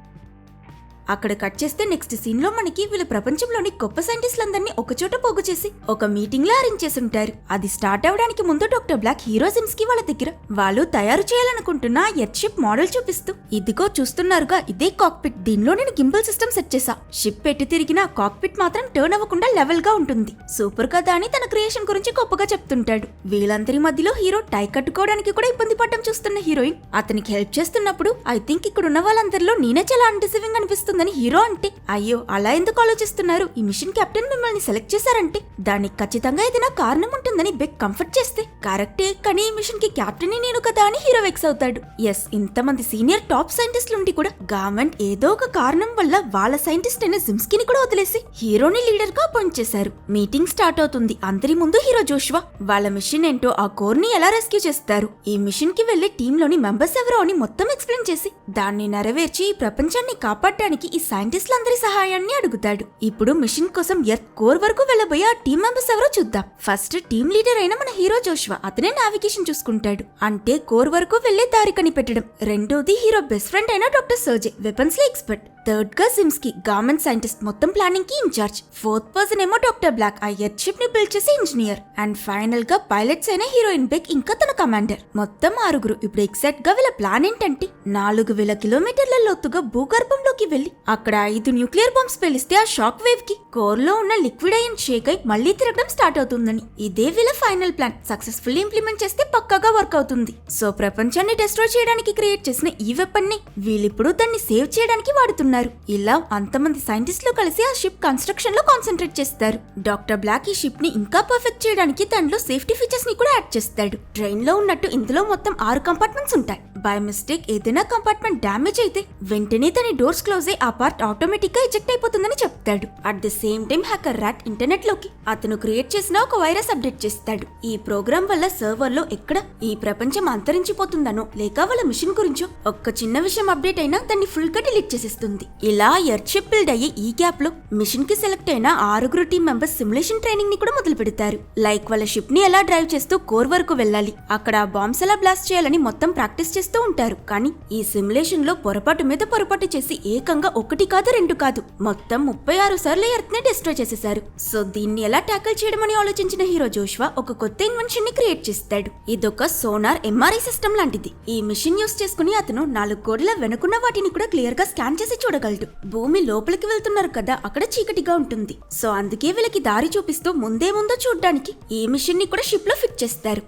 అక్కడ కట్ చేస్తే నెక్స్ట్ సీన్ లో మనకి వీళ్ళ ప్రపంచంలోని గొప్ప సైంటిస్టులందరినీ ఒకచోట పోగు చేసి ఒక మీటింగ్ లో అరేంజ్ చేసి ఉంటారు. అది స్టార్ట్ అవడానికి ముందు డాక్టర్ బ్లాక్ హీరో సిమ్స్ కి వాళ్ళ దగ్గర వాళ్ళు తయారు చేయాలనుకుంటున్న ఎర్త్ షిప్ మోడల్ చూపిస్తూ, ఇదిగో చూస్తున్నారుగా ఇదే కాక్పిట్, దీనిలో నేను గింబల్ సిస్టమ్ సెట్ చేసా. షిప్ ఎటు తిరిగినా కాక్పిట్ మాత్రం టర్న్ అవ్వకుండా లెవెల్ గా ఉంటుంది. సూపర్ కదా అని తన క్రియేషన్ గురించి గొప్పగా చెప్తుంటాడు. వీళ్ళందరి మధ్యలో హీరో టై కట్టుకోవడానికి కూడా ఇబ్బంది పడటం చూస్తున్న హీరోయిన్ అతనికి హెల్ప్ చేస్తున్నప్పుడు, ఐ థింక్ ఇక్కడ ఉన్న వాళ్ళందరిలో నేనే చాలా అన్డిసర్వింగ్ అనిపిస్తుందని హీరో అంటే, అయ్యో అలా ఎందుకు ఆలోచిస్తున్నారు, ఈ మిషన్ కెప్టెన్ మిమ్మల్ని సెలెక్ట్ చేశారంటే దానికి ఖచ్చితంగా ఏదైనా కారణం ఉంటుందని బెక్ కంఫర్ట్ చేస్తే, కరెక్టే కానీ ఈ మిషన్ కి కెప్టెన్ నేను కదా అని హీరో వెక్స్ అవుతాడు. ఎస్, ఇంతమంది సీనియర్ టాప్ సైంటిస్టులు ఉండి కూడా గవర్నమెంట్ ఏదో ఒక కారణం వల్ల వాళ్ళ సైంటిస్ట్ అయిన జిమ్స్కి ని కూడా వదిలేసి హీరోని లీడర్ గా అపాయింట్ చేశారు. మీటింగ్ స్టార్ట్ అవుతుంది. అందరి ముందు హీరో జోష్వా వాళ్ళ మిషన్ ఏంటో, ఆ కోర్ ని ఎలా రెస్క్యూ చేస్తారు, ఈ మిషన్ కి వెళ్లే టీమ్ లోని మెంబర్స్ ఎవరో అని మొత్తం ఎక్స్ప్లెయిన్ చేసి దాన్ని నెరవేర్చి ఈ ప్రపంచాన్ని కాపాడడానికి ఈ సైంటిస్టులందరి సహాయాన్ని అడుగుతాడు. ఇప్పుడు మిషన్ కోసం ఎర్త్ కోర్ వరకు వెళ్లబోయే ఆ టీమ్ మెంబర్స్ ఎవరో చూద్దాం. ఫస్ట్ టీమ్ లీడర్ అయిన మన హీరో జోష్వా, అతనే నావిగేషన్ చూసుకుంటాడు, అంటే కోర్ వరకు వెళ్లే దారి కనిపెట్టడం. రెండోది హీరో బెస్ట్ ఫ్రెండ్ అయిన డాక్టర్ సర్జే, వెపన్స్ లో ఎక్స్పర్ట్. థర్డ్ గా సిమ్స్కి గవర్నమెంట్ సైంటిస్ట్, మొత్తం ప్లానింగ్ కి ఇన్ఛార్జ్. ఫోర్త్ పర్సన్ ఏమో డాక్టర్ బ్లాక్, ఆ ఎర్త్ షిప్ ని బిల్డ్ చేసే ఇంజనీర్. అండ్ ఫైనల్ గా పైలట్స్ అయిన హీరోయిన్ బెక్ ఇంకా తన కమాండర్. మొత్తం 6. ఇప్పుడు ఎగ్జాక్ట్ గా వీళ్ళ ప్లాన్ ఏంటంటే 4000 కిలోమీటర్ల లోతుగా భూగర్భంలోకి వెళ్లి అక్కడ 5 న్యూక్లియర్ బాంబ్స్ పేలిస్తే ఆ షాక్ వేవ్ కి కోర్ లో ఉన్న లిక్విడ్ అయన్ షేక్ అయి మళ్లీ తిరగడం స్టార్ట్ అవుతుందని. ఇదే వీళ్ళ ఫైనల్ ప్లాన్. సక్సెస్ఫుల్లీ ఇంప్లిమెంట్ చేస్తే పక్కాగా వర్క్ అవుతుంది. సో ప్రపంచాన్ని డిస్ట్రాయ్ చేయడానికి క్రియేట్ చేసిన ఈ వెపన్ ని వీళ్ళిప్పుడు దాన్ని సేవ్ చేయడానికి వాడుతున్నారు. ఇలా అంతమంది సైంటిస్టులు కలిసి ఆ షిప్ కన్స్ట్రక్షన్ లో కాన్సన్ట్రేట్ చేస్తారు. డాక్టర్ బ్లాక్ ఈ షిప్ ని ఇంకా పర్ఫెక్ట్ చేయడానికి దానిలో సేఫ్టీ ఫీచర్స్ ని కూడా యాడ్ చేస్తాడు. ట్రైన్ లో ఉన్నట్టు ఇందులో మొత్తం 6 కంపార్ట్మెంట్స్ ఉంటాయి. బై మిస్టేక్ ఏదైనా కంపార్ట్మెంట్ డ్యామేజ్ అయితే వెంటనే దాని డోర్స్ క్లోజ్ అయి ఆ పార్ట్ ఆటోమేటిక్ గా ఎజెక్ట్ అయిపోతుందని చెప్తాడు. At the same time hacker rat internet లోకి అతను క్రియేట్ చేసిన ఒక వైరస్ అప్డేట్ చేస్తాడు. ఈ ప్రోగ్రామ్ వల్ల సర్వర్ లో ఎక్కడ ఈ ప్రపంచం అంతరించిపోతుందనో లేక వాళ్ళ మిషన్ గురించో ఒక్క చిన్న విషయం అప్డేట్ అయినా దాన్ని ఫుల్ గా డిలీట్ చేసేస్తుంది. ఇలా ఎర్త్ షిప్ బిల్డ్ అయ్యే ఈ గ్యాప్ లో మిషన్ కి సెలెక్ట్ అయిన 6 టీమ్ మెంబర్స్ సిమ్యులేషన్ ట్రైనింగ్ ని కూడా మొదలు పెడతారు. లైక్ వాళ్ళ షిప్ ని ఎలా డ్రైవ్ చేస్తూ కోర్ వరకు వెళ్ళాలి, అక్కడ బాంబ్స్ ఎలా బ్లాస్ట్ చేయాలని మొత్తం ప్రాక్టీస్ చేస్తూ ఉంటారు. కానీ ఈ సిమ్యులేషన్ లో పొరపాటు మీద పొరపాటు చేసి ఏకంగా 1 కాదు 2 కాదు మొత్తం 36 సార్లు ఎర్త్ ని డిస్ట్రాయ్ చేసేశారు. సో దీన్ని ఎలా టాకిల్ చేయడమని ఆలోచించిన హీరో జోష్వా ఒక కొత్త ఇన్వెన్షన్ ని క్రియేట్ చేస్తాడు. ఇదొక సోనార్ ఎంఆర్ఐ సిస్టమ్ లాంటిది. ఈ మిషన్ యూస్ చేసుకుని అతను 4 గోడల వెనుకున్న వాటిని కూడా క్లియర్ గా స్కాన్ చేసి చూడగలడు. భూమి లోపలికి వెళ్తున్నారు కదా, అక్కడ చీకటిగా ఉంటుంది. సో అందుకే వీళ్ళకి దారి చూపిస్తూ ముందేముందో చూడ్డానికి ఈ మిషన్ ని కూడా షిప్ లో ఫిట్ చేస్తారు.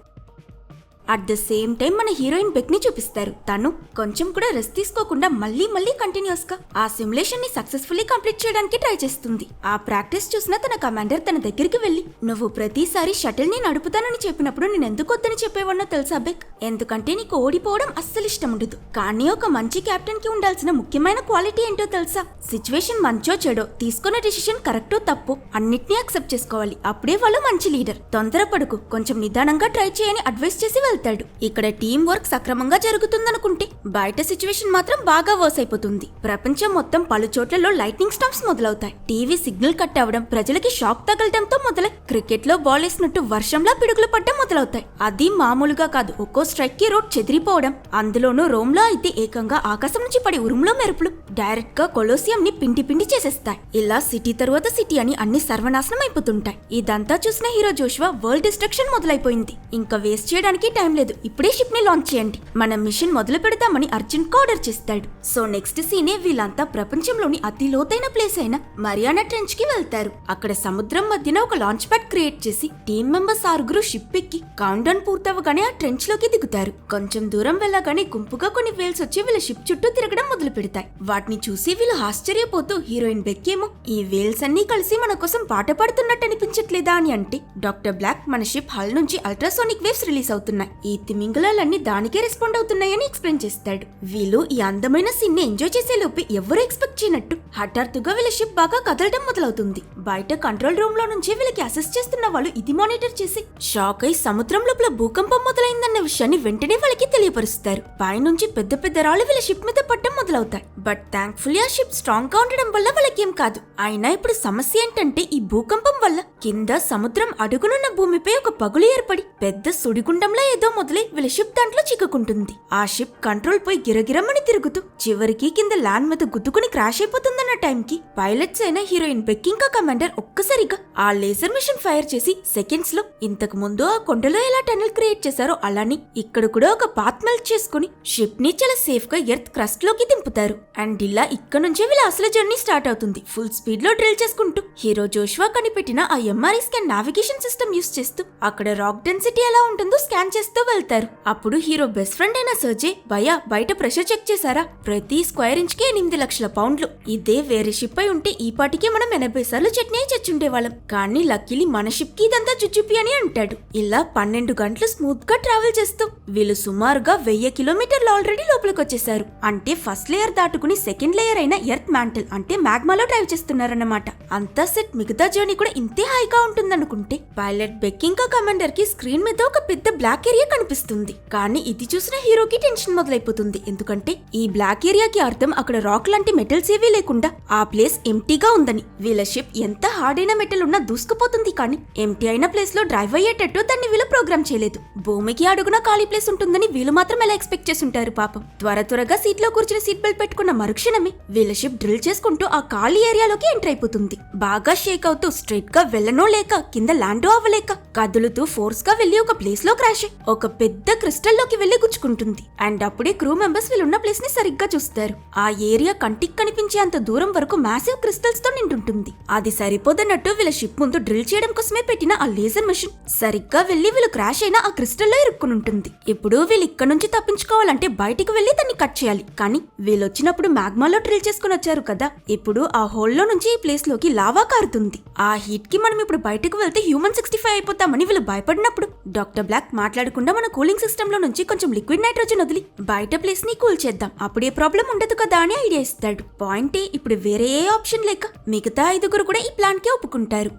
అట్ ద సేమ్ టైం మన హీరోయిన్ బెక్ ని చూపిస్తారు. తను కొంచెం కూడా రెస్ట్ తీసుకోకుండా మళ్ళీ కంటిన్యూస్ గా ఆ సిమ్యులేషన్ ని సక్సెస్ఫుల్లీ కంప్లీట్ చేయడానికి ట్రై చేస్తుంది. ఆ ప్రాక్టీస్ చూసిన తన కమాండర్ తన దగ్గరికి వెళ్లి, నువ్వు ప్రతిసారి షటిల్ ని నడుపుతానని చెప్పినప్పుడు నేను ఎందుకు వద్దని చెప్పేవాడినో తెలుసా బెక్, ఎందుకంటే నీకు ఓడిపోవడం అస్సలు ఇష్టం ఉండదు. కానీ ఒక మంచి కెప్టెన్ కి ఉండాల్సిన ముఖ్యమైన క్వాలిటీ ఏంటో తెలుసా, సిచ్యువేషన్ మంచో చెడో తీసుకున్న డిసిషన్ కరెక్టో తప్పు అన్నిటినీ అక్సెప్ట్ చేసుకోవాలి. అప్పుడే వాళ్ళు మంచి లీడర్. తొందరపడుకు, కొంచెం నిదానంగా ట్రై చేయని అడ్వైస్ చేసి వెళ్తాడు. ఇక్కడ టీం వర్క్ సక్రమంగా జరుగుతుందనుకుంటే బయట సిచ్యువేషన్ మాత్రం బాగా వర్స్ అయిపోతుంది. ప్రపంచం మొత్తం పలు చోట్లలో లైట్నింగ్ స్టార్మ్స్ మొదలవుతాయి. టీవీ సిగ్నల్ కట్ అవడం, ప్రజలకి షాక్ తగలడంతో మొదలై క్రికెట్ లో బాల్ వేసినట్టు వర్షంలా పిడుగులు పడ్డం మొదలవుతాయి. అది మామూలుగా కాదు, ఒక్కో స్ట్రైక్ కి రోడ్ చెదిరిపోవడం. అందులోనూ రోమ్ లో అయితే ఏకంగా ఆకాశం నుంచి పడి ఉరుములో మెరుపులు డైరెక్ట్ గా కొలోసియం ని పిండి చేసేస్తాయి. ఇలా సిటీ తరువాత సిటీ అని అన్ని సర్వనాశనం అయిపోతుంటాయి. ఇదంతా చూసిన హీరో జోష్వా వరల్డ్ డిస్ట్రక్షన్ మొదలైపోయింది, ఇంకా వేస్ట్ చేయడానికి టైం లేదు, ఇప్పుడే షిప్ ని లాంచ్ చేయండి, మనం మిషన్ మొదలు పెడదామని అర్జెంట్ గా ఆర్డర్ చేస్తాడు. సో నెక్స్ట్ సీనే వీళ్ళంతా ప్రపంచంలోని అతి లోతైన ప్లేస్ అయిన మరియానా ట్రెంచ్ కి వెళ్తారు. అక్కడ సముద్రం మధ్యన ఒక లాంచ్ ప్యాడ్ క్రియేట్ చేసి టీమ్ మెంబర్స్ 6 షిప్ ఎక్కి కౌంట్ డౌన్ పూర్తవగానే ఆ ట్రెంచ్ లోకి దిగుతారు. కొంచెం దూరం వెళ్ళగానే గుంపుగా కొన్ని వేల్స్ వచ్చి వీళ్ళ షిప్ చుట్టూ తిరగడం మొదలు పెడతాయి. వాటిని చూసి వీళ్ళు ఆశ్చర్యపోతూ హీరోయిన్ బెక్కేమో, ఈ వేల్స్ అన్ని కలిసి మన కోసం పాట పాడుతున్నట్టు అనిపించట్లేదా అని అంటే, డాక్టర్ బ్లాక్ మన షిప్ హల్ నుంచి అల్ట్రాసోనిక్ వేవ్స్ రిలీజ్ అవుతున్నాయి, ఈ తిమింగలాలన్నీ దానికే రెస్పాండ్ అవుతున్నాయని ఎక్స్ప్లెయిన్ చేస్తాడు. వీళ్ళు ఈ అందమైన సీన్ ని ఎంజాయ్ చేసే లోపే ఎవరు ఎక్స్పెక్ట్ చేయనట్టు హఠాత్తుగా వీళ్ళ షిప్ బాగా కదలడం మొదలవుతుంది. బయట కంట్రోల్ రూమ్ లో నుంచి వీళ్ళకి అసిస్ట్ చేస్తున్న వాళ్ళు ఇది మానిటర్ చేసి షాక్ అయి సముద్రం లోపల భూకంపం మొదలైందన్న విషయాన్ని వెంటనే వాళ్ళకి తెలియపరుస్తారు. పైనుంచి పెద్ద రాళ్ళు వీళ్ళ షిప్ మీద పట్టడం మొదలవుతాయి. బట్ థ్యాంక్ఫుల్లీ ఆ షిప్ స్ట్రాంగ్ గా ఉండడం వల్ల వాళ్ళకేం కాదు. అయినా ఇప్పుడు సమస్య ఏంటంటే ఈ భూకంపం వల్ల కింద సముద్రం అడుగునున్న భూమిపై ఒక పగులు ఏర్పడి పెద్ద సుడిగుండంలా ఏదో ఏదో మొదలై వీళ్ళ షిప్ దాంట్లో చిక్కుకుంటుంది. ఆ షిప్ కంట్రోల్ పోయి గిరగిరమ్మని తిరుగుతూ చివరికి కింద ల్యాండ్ మీద గుద్దుకుని క్రాష్ అయిపోతుందన్న టైంకి పైలట్స్ అయిన హీరోయిన్ బెక్ ఇంకా కమాండర్ ఒక్కసారిగా ఆ లేజర్ మిషన్ ఫైర్ చేసి సెకండ్స్ లో ఇంతకు ముందు ఆ కొండలో ఎలా టనల్ క్రియేట్ చేశారో అలానే ఇక్కడ కూడా ఒక పాత్ మెల్ట్ చేసుకుని షిప్ ని చాలా సేఫ్ గా ఎర్త్ క్రస్ట్ లోకి దింపుతారు. అండ్ ఇలా ఇక్కడ నుంచే వీళ్ళ అసలు జర్నీ స్టార్ట్ అవుతుంది. ఫుల్ స్పీడ్ లో డ్రిల్ చేసుకుంటూ హీరో జోష్వా కనిపెట్టిన ఆ MRI scan navigation system use చేస్తూ అక్కడ రాక్ డెన్సిటీ ఎలా ఉంటుందో స్కాన్ చేస్తూ వెళ్తారు. అప్పుడు హీరో బెస్ట్ ఫ్రెండ్ అయిన సర్జే బయట ప్రెషర్ చెక్ చేశారా, ప్రతి స్క్వేర్ ఇంచ్ కి 8 లక్షల పౌండ్లు. ఇదే వేరే షిప్ అయి ఉంటే ఈ పాటికి మనం 80 సార్లు చట్నీ చచ్చుండేవాళ్ళం. కానీ లక్కీలీ మన షిప్ కి ఇదంతా చుచ్చుపి అని అంటాడు. ఇలా 12 గంటలు స్మూత్ గా ట్రావెల్ చేస్తూ వీళ్ళు సుమారుగా 1000 కిలోమీటర్లు ఆల్రెడీ లోపలికి వచ్చేసారు. అంటే ఫస్ట్ లేయర్ దాటుకుని సెకండ్ లేయర్ అయిన ఎర్త్ మ్యాంటిల్ అంటే మ్యాగ్మాలో డ్రైవ్ చేస్తున్నారన్నమాట. అంతా సెట్. మిగతా జర్నీ కూడా ఇంతే హాయిగా ఉంటుందనుకుంటే పైలట్ బెక్ ఇంకా కమాండర్ కి స్క్రీన్ మీద ఒక పెద్ద బ్లాక్ ఏరియా కనిపిస్తుంది. కానీ ఇది చూసిన హీరోకి టెన్షన్ మొదలైపోతుంది. ఎందుకంటే ఈ బ్లాక్ ఏరియాకి అర్థం అక్కడ రాక్ లాంటి మెటల్స్ ఏవీ లేకుండా ఆ ప్లేస్ ఎంటీగా ఉందని. వీళ్ళ షిప్ ఎంత హార్డ్ అయిన మెటల్ ఉన్నా దూసుకుపోతుంది, కానీ ఎంటీ అయిన ప్లేస్ లో డ్రైవ్ అయ్యేటట్టు దాన్ని వీళ్ళు ప్రోగ్రామ్ చేయలేదు. భూమికి అడుగున ఖాళీ ప్లేస్ ఉంటుందని వీళ్ళు మాత్రం ఎలా ఎక్స్పెక్ట్ చేస్తుంటారు పాపం. త్వరగా సీట్ లో కూర్చుని సీట్ బెల్ట్ పెట్టుకున్న మరుక్షణమే వీళ్ళ షిప్ డ్రిల్ చేసుకుంటూ ఆ ఖాళీ ఏరియాలోకి ఎంటర్ అయిపోతుంది. బాగా షేక్ అవుతూ స్ట్రైట్ గా వెళ్ళనో లేక కింద ల్యాండో అవ్వలేక కదులుతూ ఫోర్స్ గా వెళ్లి ఒక ప్లేస్ లో క్రాష్ అయ్యి ఒక పెద్ద క్రిస్టల్ లోకి వెళ్లి గుచ్చుకుంటుంది. అండ్ అప్పుడే క్రూ మెంబర్స్ వీళ్ళున్న ప్లేస్ ని సరిగ్గా చూస్తారు. ఆ ఏరియా కంటికి కనిపించే అంత దూరం వరకు మ్యాసివ్ క్రిస్టల్స్ తో నిండుంటుంది. అది సరిపోదన్నట్టు వీళ్ళ షిప్ ముందు డ్రిల్ చేయడం కోసమే పెట్టిన ఆ లేజర్ మిషన్ సరిగ్గా వెళ్లి వీళ్ళు క్రాష్ అయిన ఆ క్రిస్టల్ లో ఇరుక్కుని ఉంటుంది. ఇప్పుడు వీళ్ళు ఇక్కడ నుంచి తప్పించుకోవాలంటే బయటికి వెళ్లి దాన్ని కట్ చేయాలి. కానీ వీళ్ళు వచ్చినప్పుడు మ్యాగ్మాలో డ్రిల్ చేసుకుని వచ్చారు కదా, ఇప్పుడు ఆ హోల్ లో నుంచి ఈ ప్లేస్ లోకి లావా కారుతుంది. ఆ హీట్ కి మనం ఇప్పుడు బయటకు వెళ్తే హ్యూమన్ 65 అయిపోతామని వీళ్ళు భయపడినప్పుడు డాక్టర్ బ్లాక్ మాట్లాడకుండా మన కూలింగ్ సిస్టమ్ లో నుంచి కొంచెం లిక్విడ్ నైట్రోజన్ వదిలి బయట ప్లేస్ ని కూల్ చేద్దాం, అప్పుడే ప్రాబ్లం ఉండదు కదా అని ఐడియా ఇస్తాడు. పాయింటే ఇప్పుడు వేరే ఏ ఆప్షన్ లేక మిగతా 5 కూడా ఈ ప్లాన్ కి ఒప్పుకుంటారు.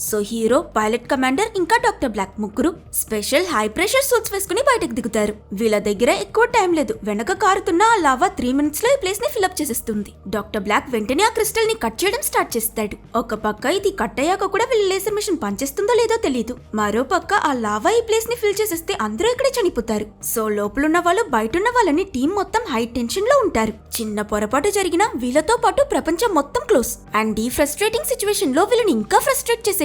సో హీరో, పైలట్, కమాండర్ ఇంకా డాక్టర్ బ్లాక్ ముగ్గురు స్పెషల్ హై ప్రెషర్ సూట్స్ వేసుకుని బయటకు దిగుతారు. వీళ్ళ దగ్గర ఎక్కువ టైం లేదు. వెనక కారుతున్న ఆ లావా 3 మినిట్స్ లో ఈ ప్లేస్ ని ఫిల్అప్ చేసేస్తుంది. డాక్టర్ బ్లాక్ వెంటనే ఆ క్రిస్టల్ ని కట్ చేయడం స్టార్ట్ చేస్తాడు. ఒక పక్క ఇది కట్ అయ్యాక కూడా వీళ్ళ లేజర్ మిషన్ పనిచేస్తుందో లేదో తెలియదు. మరో పక్క ఆ లావా ఈ ప్లేస్ ని ఫిల్ చేసేస్తే అందరూ ఇక్కడే చనిపోతారు. సో లోపలున్న వాళ్ళు బయటున్న వాళ్ళని టీం మొత్తం హై టెన్షన్ లో ఉంటారు. చిన్న పొరపాటు జరిగినా వీళ్ళతో పాటు ప్రపంచం మొత్తం క్లోజ్. అండ్ ఈ ఫ్రస్ట్రేటింగ్ సిచ్యువేషన్ లో వీళ్ళని ఇంకా ఫ్రస్ట్రేట్ చేసేటట్టు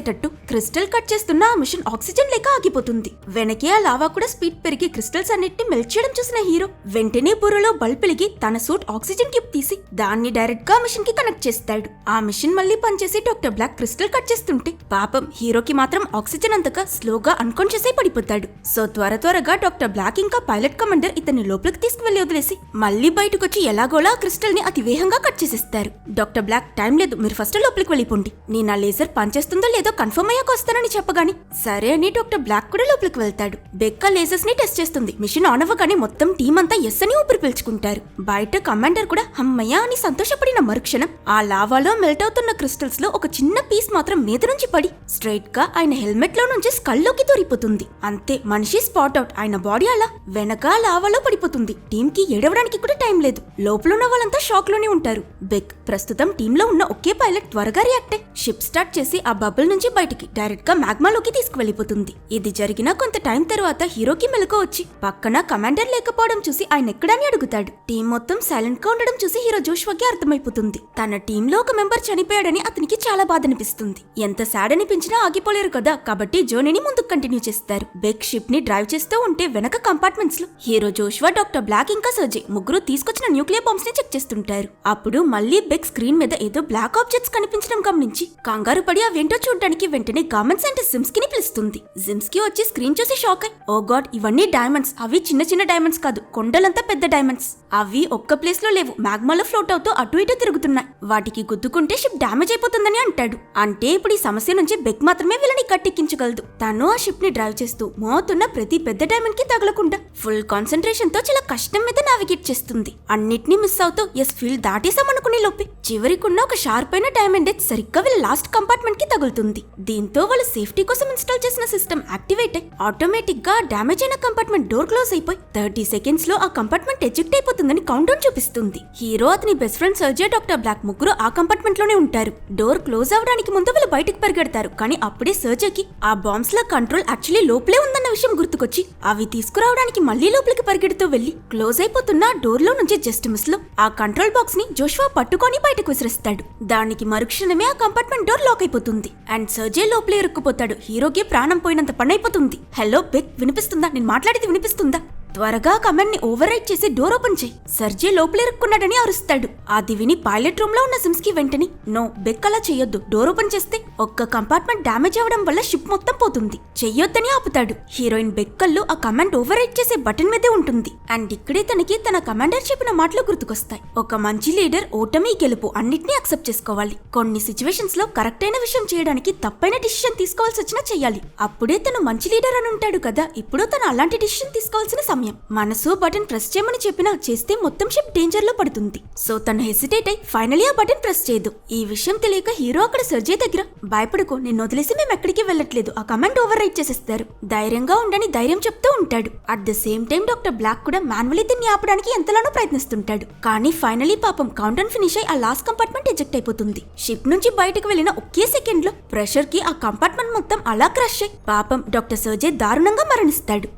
క్రిస్టల్ కట్ చేస్తున్న ఆ మిషన్ ఆక్సిజన్ లేక ఆగిపోతుంది. వెనకే ఆ లావా కూడా స్పీడ్ పెరిగి క్రిస్టల్స్ అన్నిటిని మెల్ట్ చేయడం చూసిన హీరో వెంటనే బుర్రలో బల్బ్ వెలిగి తన సూట్ ఆక్సిజన్ క్యూబ్ తీసి దాన్ని డైరెక్ట్ గా మిషన్ కి కనెక్ట్ చేస్తాడు. ఆ మిషన్ మళ్ళీ పనిచేసి డాక్టర్ బ్లాక్ క్రిస్టల్ కట్ చేస్తుంటే పాపం హీరోకి మాత్రం ఆక్సిజన్ అంతగా స్లోగా అన్కాన్షియస్ అయి పడిపోతాడు. సో త్వరగా డాక్టర్ బ్లాక్ ఇంకా పైలట్ కమాండర్ ఇతన్ని లోపలికి తీసుకువెళ్లి వదిలేసి మళ్ళీ బయటకొచ్చి ఎలాగోలా క్రిస్టల్ ని అతి వేగంగా కట్ చేసేస్తారు. డాక్టర్ బ్లాక్, టైం లేదు, మీరు ఫస్ట్ లోపలికి వెళ్ళిపోండి, నేను ఆ లేజర్ పనిచేస్తుందో లేదో కన్ఫర్మ్ అయ్యాక వస్తానని చెప్పగాని సరే అని డాక్టర్ బ్లాక్ కూడా లోపలికి వెళ్తాడు. బెక్క లేజర్స్ ని టెస్ట్ చేస్తుంది. మిషన్ ఆన్ అవ్వగానే మొత్తం టీం అంతా ఎస్ అని ఊపిరి పీల్చుకుంటారు. బయట కమాండర్ కూడా హమ్మయ్య అని సంతోషపడిన మరుక్షణం ఆ లావాలో మెల్ట్ అవుతున్న క్రిస్టల్స్ లో ఒక చిన్న పీస్ మాత్రం మీద నుంచి పడి స్ట్రైట్ గా ఆయన హెల్మెట్ లో నుంచి స్కల్ లోకి దూరిపోతుంది. అంతే, మనిషి స్పాట్ అవుట్. ఆయన బాడీ అలా వెనక లావాలో పడిపోతుంది. టీం కి ఏడవడానికి కూడా టైం లేదు. లోపల ఉన్న వాళ్ళంతా షాక్ లోనే ఉంటారు. బెక్ ప్రస్తుతం టీమ్ లో ఉన్న ఒకే పైలట్ త్వరగా రియాక్ట్ అయ్యి షిప్ స్టార్ట్ చేసి ఆ బబుల్ నుంచి బయటికి డైరెక్ట్ గా మ్యాగ్మాలోకి తీసుకువెళ్లిపోతుంది. ఇది జరిగిన కొంత టైం తర్వాత హీరోకి మెలకు వచ్చి పక్కన కమాండర్ లేకపోవడం చూసి ఆయన ఎక్కడని అడుగుతాడు. టీం మొత్తం సైలెంట్ గా ఉండడం చూసి హీరో జోష్వాకి అర్థమైపోతుంది తన టీమ్ లో ఒక మెంబర్ చనిపోయాడని. అతనికి చాలా బాధ అనిపిస్తుంది. ఎంత సాడ్ అనిపించినా ఆగిపోలేరు కదా, కాబట్టి జర్నీని ముందుకు కంటిన్యూ చేస్తారు. బెక్ షిప్ ని డ్రైవ్ చేస్తూ ఉంటే వెనక కంపార్ట్మెంట్స్ లో హీరో జోష్వా, డాక్టర్ బ్లాక్ ఇంకా సర్జే ముగ్గురు తీసుకొచ్చిన న్యూక్లియర్ బాంబ్స్ ని చెక్ చేస్తుంటారు. అప్పుడు మళ్ళీ బెక్ స్క్రీన్ మీద ఏదో బ్లాక్ ఆబ్జెక్ట్స్ కనిపించడం గమనించి కంగారు పడి అవేంటో చూడడానికి వెంటనే గవర్నమెంట్ సైంటిస్ట్ జిమ్స్కీ ని పిలుస్తుంది. జిమ్స్కీ వచ్చి స్క్రీన్ చూసి షాక్ అయి, ఓ గాడ్, ఇవన్నీ డైమండ్స్. అవి చిన్న డైమండ్స్ కాదు, కొండలంతా పెద్ద డైమండ్స్. అవి ఒక్క ప్లేస్ లో లేవు, మ్యాగ్మాలో ఫ్లోట్ అవుతూ అటు ఇటు తిరుగుతున్నాయి. వాటికి గుద్దుకుంటే షిప్ డ్యామేజ్ అయిపోతుందని అంటాడు. అంటే ఇప్పుడు ఈ సమస్య నుంచి బెక్ మాత్రమే వీళ్ళని కట్టెక్కించగలదు. తను ఆ షిప్ ని డ్రైవ్ చేస్తూ మోతున్న ప్రతి పెద్ద డైమండ్ కి తగలకుండా ఫుల్ కాన్సన్ట్రేషన్ తో చాలా కష్టం మీద నావిగేట్ చేస్తుంది. అన్నిటినీ మిస్ అవుతూ ఎస్ ఫీల్డ్ దాటేసామనుకునే లోపే చివరికున్న ఒక షార్ప్ అయిన డైమండ్ సరిగ్గా వీళ్ళ లాస్ట్ కంపార్ట్మెంట్ కి తగులుతుంది. అవుతుంది. దీంతో వాళ్ళ సేఫ్టీ కోసం ఇన్స్టాల్ చేసిన సిస్టమ్ యాక్టివేట్ అయి ఆటోమేటిక్ గా డ్యామేజ్ అయిన కంపార్ట్మెంట్ డోర్ క్లోజ్ అయిపోయి 30 సెకండ్స్ లో ఆ కంపార్ట్మెంట్ ఎజెక్ట్ అయిపోతుందని కౌంట్ డౌన్ చూపిస్తుంది. హీరో, అతని బెస్ట్ ఫ్రెండ్ సర్జర్, డాక్టర్ బ్లాక్ ముగ్గురు ఆ కంపార్ట్మెంట్ లోనే ఉంటారు. డోర్ క్లోజ్ అవడానికి ముందు వాళ్ళు బయటకు పరిగెడతారు. కానీ అప్పుడే సర్జర్ కి ఆ బాంబ్స్ ల కంట్రోల్ యాక్చువల్లీ లోపలే ఉందన్న విషయం గుర్తుకొచ్చి అవి తీసుకురావడానికి మళ్లీ లోపలికి పరిగెడుతూ వెళ్లి క్లోజ్ అయిపోతున్న డోర్ లో నుంచి జస్ట్ మిస్ లో ఆ కంట్రోల్ బాక్స్ ని జోషువా పట్టుకొని బయటకు విసిరేస్తాడు. దానికి మరుక్షణమే ఆ కంపార్ట్మెంట్ డోర్ లాక్ అయిపోతుంది అండ్ సర్జర్ లోపలే ఇరుక్కుపోతాడు. హీరోకి ప్రాణం పోయినంత పని అయిపోతుంది. హలో బెక్, వినిపిస్తుందా? నేను మాట్లాడేది వినిపిస్తుందా? త్వరగా కమాండ్ ని ఓవర్ రైట్ చేసి డోర్ ఓపెన్ చేయి. సర్జే లోపలిరుక్కున్నాడని అరుస్తాడు. అది విని పైలట్ రూమ్ లో ఉన్న సిమ్స్ కి వెంటనే నో బెక్, అలా చెయ్యొద్దు. డోర్ ఓపెన్ చేస్తే ఒక్క కంపార్ట్మెంట్ డ్యామేజ్ అవడం వల్ల షిప్ మొత్తం పోతుంది. చెయ్యొద్దని ఆపుతాడు. హీరోయిన్ బెక్ కళ్ళు ఆ కమాండ్ ఓవర్ రైట్ చేసే బటన్ మీదే ఉంటుంది. అండ్ ఇక్కడే తనకి తన కమాండర్ చెప్పిన మాటలు గుర్తుకొస్తాయి. ఒక మంచి లీడర్ ఓటమి, గెలుపు అన్నిటినీ అక్సెప్ట్ చేసుకోవాలి. కొన్ని సిచ్యువేషన్స్ లో కరెక్ట్ అయిన విషయం చేయడానికి తప్పైన డిసిషన్ తీసుకోవాల్సి వచ్చినా చెయ్యాలి. అప్పుడే తను మంచి లీడర్ అని ఉంటాడు కదా. ఇప్పుడు తను అలాంటి డిసిషన్ తీసుకోవాల్సిన సమయం. మనసు బటన్ ప్రెస్ చేయమని చెప్పినా చేస్తే మొత్తం షిప్ డేంజర్ లో పడుతుంది. సో తను హెసిటేట్ అయి ఫైనలీ ఆ బటన్ ప్రెస్ చేయదు. ఈ విషయం తెలియక హీరో అక్కడ సర్జే దగ్గర భయపడుకో, నేను వదిలేసి మేము ఎక్కడికి వెళ్ళట్లేదు, ఆ కమాండ్ ఓవర్ రైట్ చేసేస్తారు, ధైర్యంగా ఉండని ధైర్యం చెప్తూ ఉంటాడు. At the same time doctor Black కూడా మాన్యువల్లీ దీన్ని ఆపడానికి ఎంతలానో ప్రయత్నిస్తుంటాడు. కానీ ఫైనలీ పాపం కౌంట్ డౌన్ ఫినిష్ అయి ఆ లాస్ట్ కంపార్ట్మెంట్ ఎజెక్ట్ అయిపోతుంది. షిప్ నుంచి బయటకు వెళ్లిన ఒకే సెకండ్ లో ప్రెషర్ కి ఆ కంపార్ట్మెంట్ మొత్తం అలా క్రష్ అయి పాపం డాక్టర్ సర్జే దారుణంగా మరణిస్తాడు.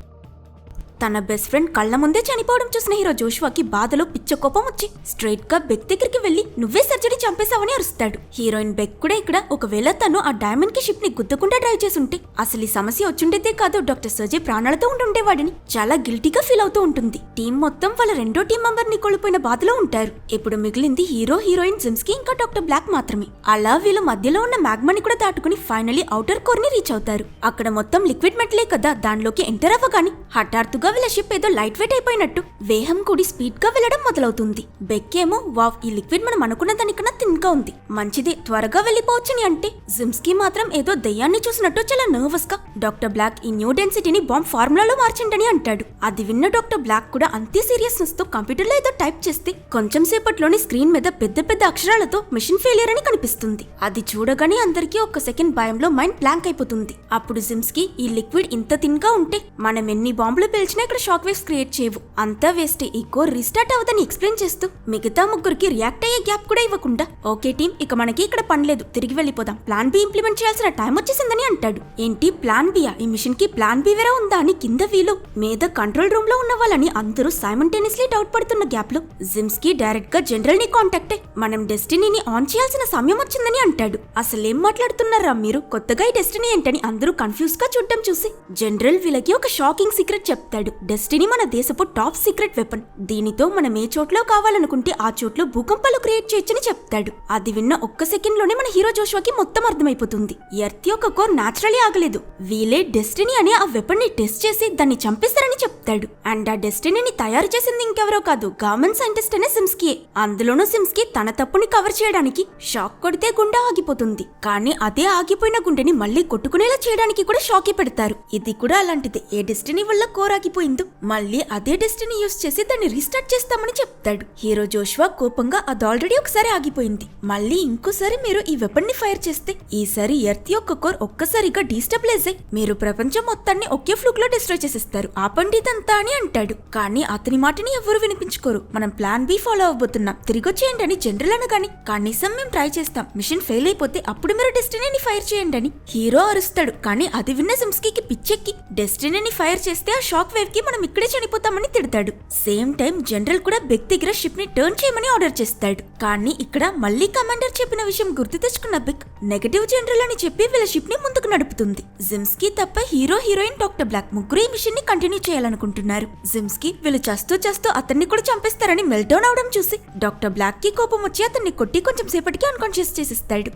తన బెస్ట్ ఫ్రెండ్ కళ్ల ముందే చనిపోవడం చూసిన హీరో జోషువాకి బాధలో పిచ్చ కోపం వచ్చి స్ట్రైట్ గా బెక్ దగ్గరికి వెళ్లి నువ్వే సర్జరీ చంపేశావని అరుస్తాడు. హీరోయిన్ బెక్ కూడా ఇక్కడ ఒకవేళ తను ఆ డైమండ్ కి షిప్ ని గుద్దకుండా డ్రైవ్ చేసుంటే అసలు ఈ సమస్య వచ్చుండేదే కాదు, డాక్టర్ సర్జే ప్రాణాలతో ఉండుండేవాడిని చాలా గిల్టీగా ఫీల్ అవుతూ ఉంటుంది. టీం మొత్తం వాళ్ళ రెండో టీం మెంబర్ ని కోల్పోయిన బాధలో ఉంటారు. ఇప్పుడు మిగిలింది హీరో, హీరోయిన్, జిమ్స్కి ఇంకా డాక్టర్ బ్లాక్ మాత్రమే. అలా వీళ్ళు మధ్యలో ఉన్న మ్యాగ్మాని కూడా దాటుకుని ఫైనలీ ఔటర్ కోర్ ని రీచ్ అవుతారు. అక్కడ మొత్తం లిక్విడ్ మెటలే కదా, దానిలోకి ఎంటర్ అవ్వగాని హఠాత్తుగా వీళ్ళ షిప్ ఏదో లైట్ వెయిట్ అయిపోయినట్టు వేహం కూడి స్పీడ్ గా వెళ్లడం మొదలవుతుంది. బెక్కేమో వావ్, ఈ లిక్విడ్ మనం అనుకున్న దానికన్నా తిన్గా ఉంది, మంచిదే, త్వరగా వెళ్లిపోవచ్చని అంటే జిమ్స్కి మాత్రం ఏదో దయ్యాన్ని చూసినట్టు చాలా నర్వస్ గా డాక్టర్ బ్లాక్ ఈ న్యూ డెన్సిటీని బాంబ్ ఫార్ములాలో మార్చండి అంటాడు. అది విన్న డాక్టర్ బ్లాక్ కూడా అంతే సీరియస్నెస్ తో కంప్యూటర్ లో ఏదో టైప్ చేస్తే కొంచెం సేపట్లోని స్క్రీన్ మీద పెద్ద పెద్ద అక్షరాలతో మిషన్ ఫెయిలియర్ అని కనిపిస్తుంది. అది చూడగానే అందరికీ ఒక్క సెకండ్ భయంలో మైండ్ బ్లాంక్ అయిపోతుంది. అప్పుడు జిమ్స్కి ఈ లిక్విడ్ ఇంత తిన్గా ఉంటే మనం ఎన్ని బాంబులు పేల్చినా ఇక్కడ షాక్ వేవ్స్ క్రియేట్ చేయవు, అంతా వేస్టే, ఈ కోర్ రీస్టార్ట్ అవ్వదని ఎక్స్ప్లెయిన్ చేస్తూ మిగతా ముగ్గురికి రియాక్ట్ అయ్యే గ్యాప్ కూడా ఇవ్వకుండా ఓకే టీం, ఇక మనకి ఇక్కడ పని లేదు, తిరిగి వెళ్ళిపోదాం, ప్లాన్ బి ఇంప్లిమెంట్ చేయాల్సిన టైం వచ్చేసిందని అంటాడు. ఏంటి ప్లాన్ బియా? ఈ మిషన్ కి ప్లాన్ బి వేరే ఉందా అని కింద వీలు మీద కంట్రోల్ రూమ్ లో ఉన్న వాళ్ళని అందరూ సైమల్టేనియస్లీ డౌట్ పడుతున్న గ్యాప్ లో జిమ్స్కి డైరెక్ట్ గా జనరల్ ని కాంటాక్ట్ అయ్యి మనం డెస్టినీని ఆన్ చేయాల్సిన సమయం వచ్చిందని అంటాడు. అసలేం మాట్లాడుతున్నారా మీరు, కొత్తగా ఈ డెస్టినీ ఏంటని అందరూ కన్ఫ్యూజ్ గా చూడటం చూసి జనరల్ వీళ్ళకి ఒక షాకింగ్ సీక్రెట్ చెప్తాడు. డెస్టినీ మన దేశపు టాప్ సీక్రెట్ వెపన్, దీనితో మనం ఏ చోట్లో కావాలనుకుంటే ఆ చోట్లో భూకంపాలు క్రియేట్ చేయొచ్చని చెప్తాడు. అది విన్న ఒక్క సెకండ్ లోనే మన హీరో జోషువాకి మొత్తం అర్థమైపోతుంది. ఎర్త్ యొక్క కోర్ నాచురలీ ఆగలేదు, వీలే డెస్టినీ అనే ఆ వెపన్ ని టెస్ట్ చేసి దాన్ని చంపేస్తారని చెప్తాడు. అండ్ ఆ డెస్టినీని తయారు చేసింది ఇంకెవరో కాదు, గవర్నమెంట్ సైంటిస్ట్ అనే సిమ్స్కి. అందులోనూ సిమ్స్కి తన తప్పుని కవర్ చేయడానికి షాక్ కొడితే గుండె ఆగిపోతుంది, కానీ అదే ఆగిపోయిన గుండెని మళ్ళీ కొట్టుకునేలా చేయడానికి కూడా షాకే పెడతారు. ఇది కూడా అలాంటిదే, ఏ డెస్టినీ వల్ల కోర్ ఆగిపోయిందో మళ్ళీ అదే డెస్టినీ యూస్ చేసి దాన్ని రీస్టార్ట్ చేస్తామని చెప్తాడు. హీరో జోషువా కోపంగా అది ఆల్రెడీ ఒకసారి ఆగిపోయింది, మళ్ళీ ఇంకోసారి మీరు ఈ వెపన్ ని ఫైర్ చేస్తే ఈసారి ఎర్త్ యొక్క కోర్ ఒక్కసారిగా డీస్టెబిలైజ్ అయి మీరు ప్రపంచం మొత్తాన్ని ఒకే ఫ్లూక్ లో డిస్ట్రాయ్ చేసేస్తారు, ఆపండి ఇదంతా అని అంటాడు. కానీ అతని మాటని ఎవరు వినిపించుకోరు. మనం ప్లాన్ బి ఫాలో అవబోతున్నాం, తిరిగొచ్చేయండి అని జనరల్ అనగాని కనీసం మేము ట్రై చేస్తాం, మిషన్ ఫెయిల్ అయిపోతే అప్పుడు మీరు డెస్టినీని ఫైర్ చేయండి అని హీరో అరుస్తాడు. కానీ అది విన్న సిమ్స్కి పిచ్చెక్కి డెస్టినీని ఫైర్ చేస్తే ఆ షాక్ వేవ్ కి మనం ఇక్కడే చనిపోతామని తిడతాడు. సేమ్ టైం జనరల్ కూడా బెక్ దగ్గర షిప్ ని టర్న్ చేయమని ఆర్డర్ చేస్తాడు. కానీ ఇక్కడ మళ్ళీ కమాండర్ చెప్పిన విషయం గుర్తు తెచ్చుకున్న బెక్ నెగటివ్ జనరల్ అని చెప్పి వీళ్ళ షిప్ ని ముందుకు నడుపుతుంది. జిమ్స్కి తప్ప హీరో, హీరోయిన్, డాక్టర్ బ్లాక్ ముగ్గురు ఈ మిషన్ ని కంటిన్యూ చేయాలనుకుంటున్నారు. జిమ్స్కి వీళ్ళు చేస్తూ అతన్ని కూడా చంపేస్తారని మెల్టౌన్ అవడం చూసి డాక్టర్ బ్లాక్ కి కోపం వచ్చి అతన్ని కొట్టి కొంచెం సేపటికి అన్కాన్షియస్ చేసేస్తాడు.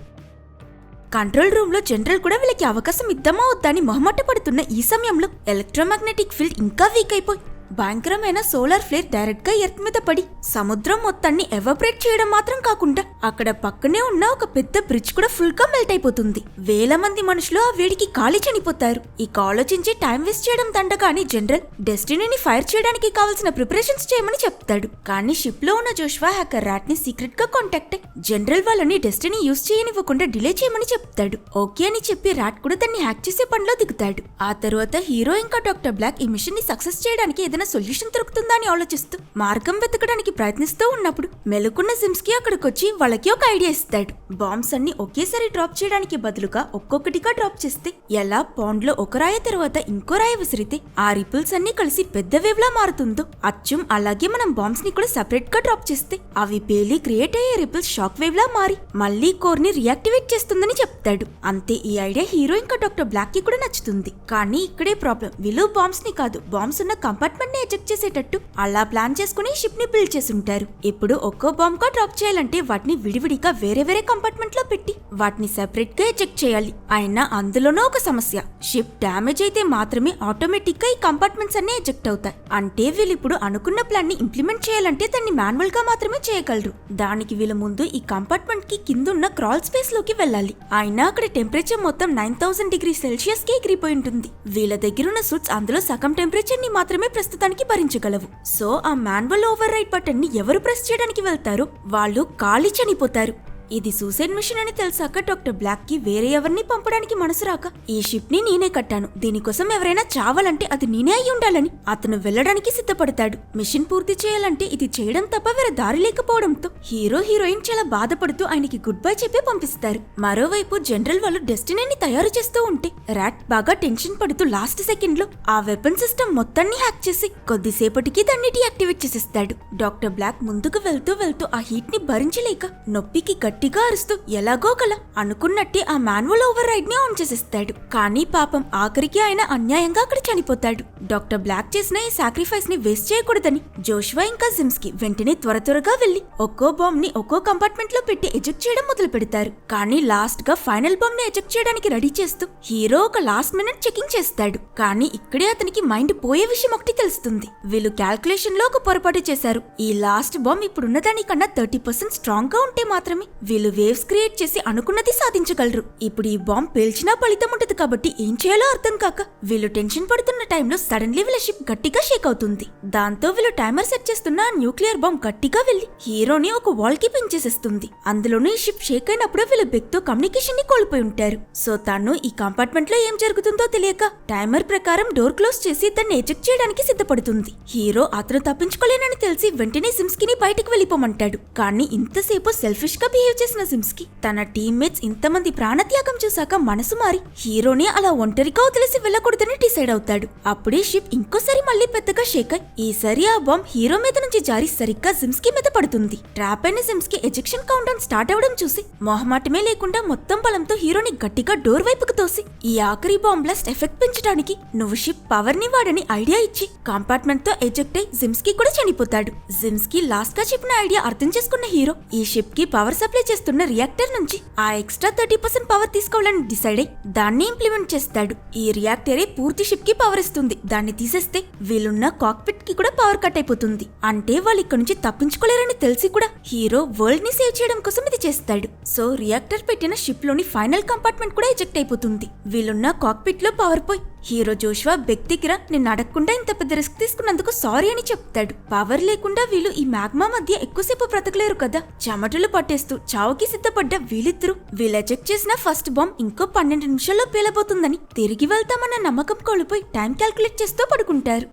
కంట్రోల్ రూమ్ లో జనరల్ కూడా వీళ్ళకి అవకాశం ఇద్దామా వద్దా అని మొహమాట పడుతున్న ఈ సమయంలో ఎలక్ట్రోమాగ్నెటిక్ ఫీల్డ్ ఇంకా వీక్ అయిపోయి భయంకరమైన సోలార్ ఫ్లేర్ డైరెక్ట్ గా ఎర్త్ మీద పడి సముద్రం మొత్తాన్ని ఎవాపరేట్ చేయడం మాత్రం కాకుండా అక్కడ పక్కనే ఉన్న ఒక పెద్ద బ్రిడ్జ్ కూడా ఫుల్ గా మెల్ట్ అయిపోతుంది. వేల మంది మనుషులు ఆ వేడికి కాలి చనిపోతారు. ఇక ఆలోచించి టైం వేస్ట్ చేయడం దండగా అని జనరల్ డెస్టినీని ఫైర్ చేయడానికి కావాల్సిన ప్రిపరేషన్స్ చేయమని చెప్తాడు. కానీ షిప్ లో ఉన్న జోష్వా హ్యాకర్ రాట్ ని సీక్రెట్ గా కాంటాక్ట్ అయ్యి జనరల్ వాళ్ళని డెస్టినీ యూజ్ చేయనివ్వకుండా డిలే చేయమని చెప్తాడు. ఓకే అని చెప్పి రాట్ కూడా దాన్ని హ్యాక్ చేసే పనిలో దిగుతాడు. ఆ తర్వాత హీరో ఇంకా డాక్టర్ బ్లాక్ ఈ మిషన్ ని సక్సెస్ చేయడానికి ఏదైనా సొల్యూషన్ దొరుకుతుందా అని ఆలోచిస్తూ మార్గం వెతకడానికి ప్రయత్నిస్తూ ఉన్నప్పుడు మెలుకున్న సిమ్స్కి అక్కడికొచ్చి వాళ్ళకి ఒక ఐడియా ఇస్తాడు. బాంబ్స్ అన్ని ఒకేసారి డ్రాప్ చేయడానికి బదులుగా ఒక్కొక్కటిగా డ్రాప్ చేస్తే ఎలా పాండ్ లో ఒక రాయ తర్వాత ఇంకో రాయ విసిరితే ఆ రిపుల్స్ అన్ని కలిసి పెద్ద వేవ్ లా మారుతుందో అచ్చం అలాగే మనం బాంబ్స్ ని కూడా సెపరేట్ గా డ్రాప్ చేస్తే అవి పేలి క్రియేట్ అయ్యే రిపుల్స్ షాక్ వేవ్ లా మారి మళ్ళీ కోర్ ని రియాక్టివేట్ చేస్తుందని చెప్తాడు. అంతే, ఈ ఐడియా హీరో ఇంకా డాక్టర్ బ్లాక్ కి కూడా నచ్చుతుంది. కానీ ఇక్కడే ప్రాబ్లం, వీళ్ళు బాంబ్స్ ని కాదు బాంబ్స్ ఉన్న కంపార్ట్మెంట్ ని ఎజెక్ట్ చేసేటట్టు అలా ప్లాన్ చేసుకుని షిప్ ని బిల్డ్ చేసి ఉంటారు. ఇప్పుడు ఒక్కో బాంబ్ గా డ్రాప్ చేయాలంటే వాటిని విడివిడిగా వేరే వేరే కంపార్ట్మెంట్ లో పెట్టి వాటిని సెపరేట్ గా ఎజెక్ట్ చేయాలి. అయినా అందులోనూ ఒక సమస్య, షిప్ డ్యామేజ్ అయితే మాత్రమే ఆటోమేటిక్ గా ఈ కంపార్ట్మెంట్స్ అన్ని ఎజెక్ట్ అవుతాయి. అంటే వీళ్ళు ఇప్పుడు అనుకున్న ప్లాన్ ని ఇంప్లిమెంట్ చేయాలంటే దాన్ని మాన్యువల్ గా మాత్రమే చేయగలరు. దానికి వీళ్ళ ముందు ఈ కంపార్ట్మెంట్ కి కిందున్న క్రాల్ స్పేస్ లోకి వెళ్ళాలి. అయినా అక్కడ టెంపరేచర్ మొత్తం 9000 డిగ్రీ సెల్సియస్ కి ఎగిరిపోయి ఉంటుంది. వీళ్ళ దగ్గరున్న సూట్స్ అందులో సగం టెంపరేచర్ ని మాత్రమే ప్రస్తుతానికి భరించగలవు. సో ఆ మాన్యువల్ ఓవర్ రైడ్ బటన్ ని ఎవరు ప్రెస్ చేయడానికి వెళ్తారో వాళ్ళు కాలి చనిపోతారు. ఇది సూసైడ్ మిషన్ అని తెలిసాక డాక్టర్ బ్లాక్ కి వేరే ఎవరిని పంపడానికి మనసు రాక ఈ షిప్ ని నేనే కట్టాను, దీనికోసం ఎవరైనా చావాలంటే అది నేనే అయి ఉండాలని అతను వెళ్లడానికి సిద్ధపడతాడు. మిషన్ పూర్తి చేయాలంటే ఇది చేయడం తప్ప వేరే దారి లేకపోవడంతో హీరో హీరోయిన్ చాలా బాధపడుతూ ఆయనకి గుడ్ బై చెప్పి పంపిస్తారు. మరోవైపు జనరల్ వాళ్ళు డెస్టినీని తయారు చేస్తూ ఉంటే రాట్ బాగా టెన్షన్ పడుతూ లాస్ట్ సెకండ్ లో ఆ వెపన్ సిస్టమ్ మొత్తాన్ని హ్యాక్ చేసి కొద్దిసేపటికి దాన్ని డీయాక్టివేట్ చేసేస్తాడు. డాక్టర్ బ్లాక్ ముందుకు వెళ్తూ వెళ్తూ ఆ హీట్ ని భరించలేక నొప్పికి గట్టిగా అరుస్తూ ఎలాగో కల అనుకున్నట్టే ఆ మాన్యువల్ ఓవర్ రైడ్ ని ఆన్ చేసేస్తాడు. కానీ పాపం ఆఖరికి ఆయన అన్యాయంగా అక్కడ చనిపోతాడు. డాక్టర్ బ్లాక్ చేసిన ఈ సాక్రిఫైస్ ని వేస్ట్ చేయకూడదని జోష్వా ఇంకా జిమ్స్కి వెంటనే త్వరగా వెళ్లి ఒక్కో బాంబ్ ని ఒక్కో కంపార్ట్మెంట్ లో పెట్టి ఎజెక్ట్ చేయడం మొదలు పెడతారు. కానీ లాస్ట్ గా ఫైనల్ బాంబ్ ని ఎజెక్ట్ చేయడానికి రెడీ చేస్తూ హీరో ఒక లాస్ట్ మినిట్ చెకింగ్ చేస్తాడు. కానీ ఇక్కడే అతనికి మైండ్ పోయే విషయం ఒకటి తెలుస్తుంది. వీళ్ళు క్యాల్కులేషన్ లో ఒక పొరపాటు చేశారు. ఈ లాస్ట్ బాంబ్ ఇప్పుడున్న దానికన్నా 30% స్ట్రాంగ్ గా ఉంటే మాత్రమే వీళ్ళు వేవ్స్ క్రియేట్ చేసి అనుకున్నది సాధించగలరు. ఇప్పుడు ఈ బాంబ్ పేల్చినా ఫలితం ఉంటది కాబట్టి ఏం చేయాలో అర్థం కాక వీళ్ళు టెన్షన్ పడుతున్న టైంలో సడన్లీ వీళ్ళ షిప్ గట్టిగా షేక్ అవుతుంది. దాంతో వీళ్ళు టైమర్ సెట్ చేస్తున్న న్యూక్లియర్ బాంబ్ గట్టిగా వెళ్లి హీరోని ఒక వాల్ కి పెంచేసేస్తుంది. అందులోనూ ఈ షిప్ షేక్ అయినప్పుడు వీళ్ళు బెక్ తో కమ్యూనికేషన్ ని కోల్పోయి ఉంటారు. సో తను ఈ కంపార్ట్మెంట్ లో ఏం జరుగుతుందో తెలియక టైమర్ ప్రకారం డోర్ క్లోజ్ చేసి దాన్ని ఎజెక్ట్ చేయడానికి సిద్ధపడుతుంది. హీరో అతను తప్పించుకోలేనని తెలిసి వెంటనే సిమ్స్కి బయటికి వెళ్ళిపోమంటాడు. కానీ ఇంతసేపు సెల్ఫిష్ గా బిహేవ్ చేసిన సిమ్స్కి తన టీమ్మేట్స్ ఇంతమంది ప్రాణత్యాగం చూశాక మనసు మారి హీరోని అలా ఒంటరిగా వదిలేసి వెళ్ళకూడదని డిసైడ్ అవుతాడు. అప్పుడే షిప్ ఇంకోసారి మళ్ళీ పెద్దగా షేక్ అయి ఈసారి ఆ బాంబ్ హీరో మీద నుంచి జారి సరిగ్గా సిమ్స్కి మీద పడుతుంది. ట్రాప్ అయిన సిమ్స్కి ఎజెక్షన్ కౌంట్ డౌన్ స్టార్ట్ అవడం చూసి మొహమాటమే లేకుండా మొత్తం బలంతో హీరోని గట్టిగా డోర్ వైపుకు తోసి ఈ ఆఖరి బాంబ్ బ్లాస్ట్ ఎఫెక్ట్ పెంచడానికి నువ్వు షిప్ పవర్ ని వాడని ఐడియా ఇచ్చి కంపార్ట్మెంట్ తో ఎజెక్ట్ అయి జిమ్స్కి కూడా చనిపోతాడు. జిమ్స్కి లాస్ట్ గా చెప్పిన ఐడియా అర్థం చేసుకున్న హీరో ఈ షిప్ కి పవర్ సప్లై చేస్తున్న రియాక్టర్ నుంచి ఆ ఎక్స్ట్రా 30% పవర్ తీసుకోవాలని డిసైడ్ అయి దాన్ని ఇంప్లిమెంట్ చేస్తాడు. ఈ రియాక్టరే పూర్తి షిప్ కి పవర్ ఇస్తుంది. దాన్ని తీసేస్తే వీళ్ళున్న కాక్పిట్ కి కూడా పవర్ కట్ అయిపోతుంది. అంటే వాళ్ళు ఇక్కడ నుంచి తప్పించుకోలేరని తెలిసి కూడా హీరో వరల్డ్ ని సేవ్ చేయడం కోసం ఇది చేస్తాడు. సో రియాక్టర్ పెట్టిన షిప్ లోని ఫైనల్ కంపార్ట్మెంట్ కూడా ఎజెక్ట్ అయిపోతుంది. వీళ్ళున్న కాక్పిట్ లో పవర్ పోయి హీరో జోష్వా బెక్ దగ్గర నేను అడగకుండా ఇంత పెద్ద రిస్క్ తీసుకున్నందుకు సారీ అని చెప్తాడు. పవర్ లేకుండా వీళ్ళు ఈ మ్యాగ్మా మధ్య ఎక్కువసేపు బ్రతకలేరు కదా. చెమటలు పట్టేస్తూ చావుకి సిద్ధపడ్డ వీళ్ళిద్దరూ వీళ్ళు ఎజెక్ట్ చేసిన ఫస్ట్ బాంబ్ ఇంకో 12 నిమిషాల్లో పేలబోతుందని తిరిగి వెళ్తామన్న నమ్మకం కోల్పోయి టైం క్యాల్కులేట్ చేస్తూ పడుకుంటారు.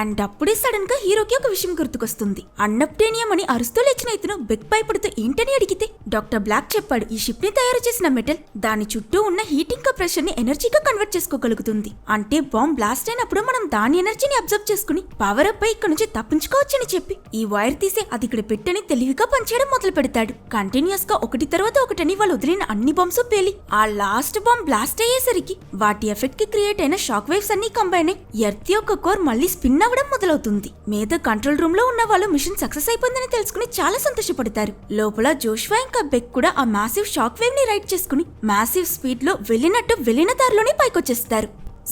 అండ్ అప్పుడే సడన్ గా హీరోకి ఒక విషయం గుర్తుకొస్తుంది. అన్నప్టేనియం అని అరుస్తూ లేచిన ఇతను బెక్ భయపడుతూ ఏంటని అడిగితే డాక్టర్ బ్లాక్ చెప్పాడు ఈ షిప్ ని తయారు చేసిన మెటల్ దాని చుట్టూ ఉన్న హీట్ ఇంకా ప్రెషర్ ని ఎనర్జీగా కన్వర్ట్ చేసుకోగలుగుతుంది. అంటే బాంబ్ బ్లాస్ట్ అయినప్పుడు మనం దాని ఎనర్జీని అబ్జర్వ్ చేసుకుని పవర్ అప్ అయి ఇక్కడ నుంచి తప్పించుకోవచ్చని చెప్పి ఈ వైర్ తీసి అది ఇక్కడ పెట్టని తెలివిగా పనిచేయడం మొదలు పెడతాడు. కంటిన్యూస్ గా ఒకటి తర్వాత ఒకటని వాళ్ళు వదిలిన అన్ని బాంబ్స్ పేలి ఆ లాస్ట్ బాంబ్ బ్లాస్ట్ అయ్యేసరికి వాటి ఎఫెక్ట్ కి క్రియేట్ అయిన షాక్ వేవ్స్ అన్ని కంబైన్ అయి ఎర్త్ యొక్క కోర్ మళ్ళీ స్పిన్ అవడం మొదలవుతుంది. మీద కంట్రోల్ రూమ్ లో ఉన్న వాళ్ళు మిషన్ సక్సెస్ అయిపోయిందని తెలుసుకుని చాలా సంతోషపడతారు. లోపల జోష్వా ఇంకా బెక్ కూడా ఆ మ్యాసివ్ షాక్ వేవ్ ని రైడ్ చేసుకుని మ్యాసివ్ స్పీడ్ లో వెళ్ళిన దారిలోనే పైకొచ్చేస్తారు.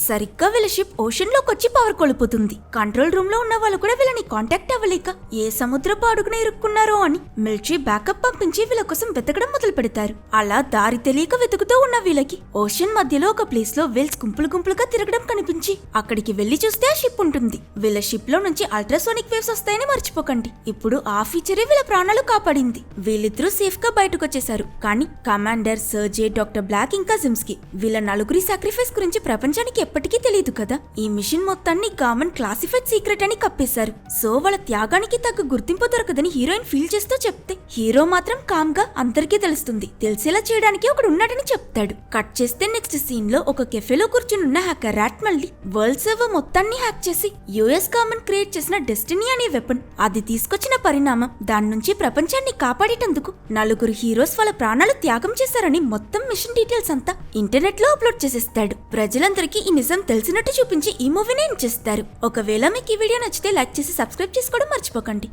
సరిగ్గా వీళ్ళ షిప్ ఓషన్ లోకి వచ్చి పవర్ కోల్పోతుంది. కంట్రోల్ రూమ్ లో ఉన్న వాళ్ళు కూడా వీళ్ళని కాంటాక్ట్ అవ్వలేక ఏ సముద్రపు అడుగున ఇరుక్కున్నారో అని మిలిటరీ బ్యాకప్ పంపించి వీళ్ళ కోసం వెతకడం మొదలు పెడతారు. అలా దారి తెలియక వెతుకుతూ ఉన్న వీళ్ళకి ఓషన్ మధ్యలో ఒక ప్లేస్ లో వేల్స్ గుంపులు గుంపులుగా తిరగడం కనిపించి అక్కడికి వెళ్లి చూస్తే ఆ షిప్ ఉంటుంది. వీళ్ళ షిప్ లో నుంచి అల్ట్రాసోనిక్ వేవ్స్ వస్తాయని మర్చిపోకండి. ఇప్పుడు ఆ ఫీచరే వీళ్ళ ప్రాణాలు కాపాడింది. వీళ్ళిద్దరూ సేఫ్ గా బయటకు వచ్చేసారు. కానీ కమాండర్, సర్జే, డాక్టర్ బ్లాక్ ఇంకా జిమ్స్కి వీళ్ళ నలుగురి సాక్రిఫైస్ గురించి ప్రపంచానికి ఎప్పటికీ తెలియదు కదా. ఈ మిషన్ మొత్తాన్ని గవర్నమెంట్ క్లాసిఫైడ్ సీక్రెట్ అని కప్పేశారు. సో వాళ్ళ త్యాగానికి తగ్గ గుర్తింపు దొరకదని హీరోయిన్ ఫీల్ చేస్తూ చెప్తే హీరో మాత్రం కామ్ గా అందరికీ తెలుస్తుంది, తెలిసేలా చేయడానికి ఒకడు ఉన్నాడని చెప్తాడు. కట్ చేస్తే నెక్స్ట్ సీన్ లో ఒక కెఫేలో కూర్చునున్న హ్యాకర్ రాట్ మళ్ళీ వరల్డ్ సర్వర్ మొత్తాన్ని హ్యాక్ చేసి యుఎస్ గవర్నమెంట్ క్రియేట్ చేసిన డెస్టినీ అనే వెపన్ అది తీసుకొచ్చిన పరిణామం. దాని నుంచి ప్రపంచాన్ని కాపాడేటందుకు నలుగురు హీరోస్ వాళ్ళ ప్రాణాలు త్యాగం చేశారని మొత్తం మిషన్ డీటెయిల్స్ అంతా ఇంటర్నెట్ లో అప్లోడ్ చేసేస్తాడు. ప్రజలందరికీ ఈ నిజం తెలిసినట్టు చూపించి ఈ మూవీని ఎండ్ చేస్తారు. ఒకవేళ మీకు ఈ వీడియో నచ్చితే లైక్ చేసి సబ్స్క్రైబ్ చేసుకోవడం మర్చిపోకండి.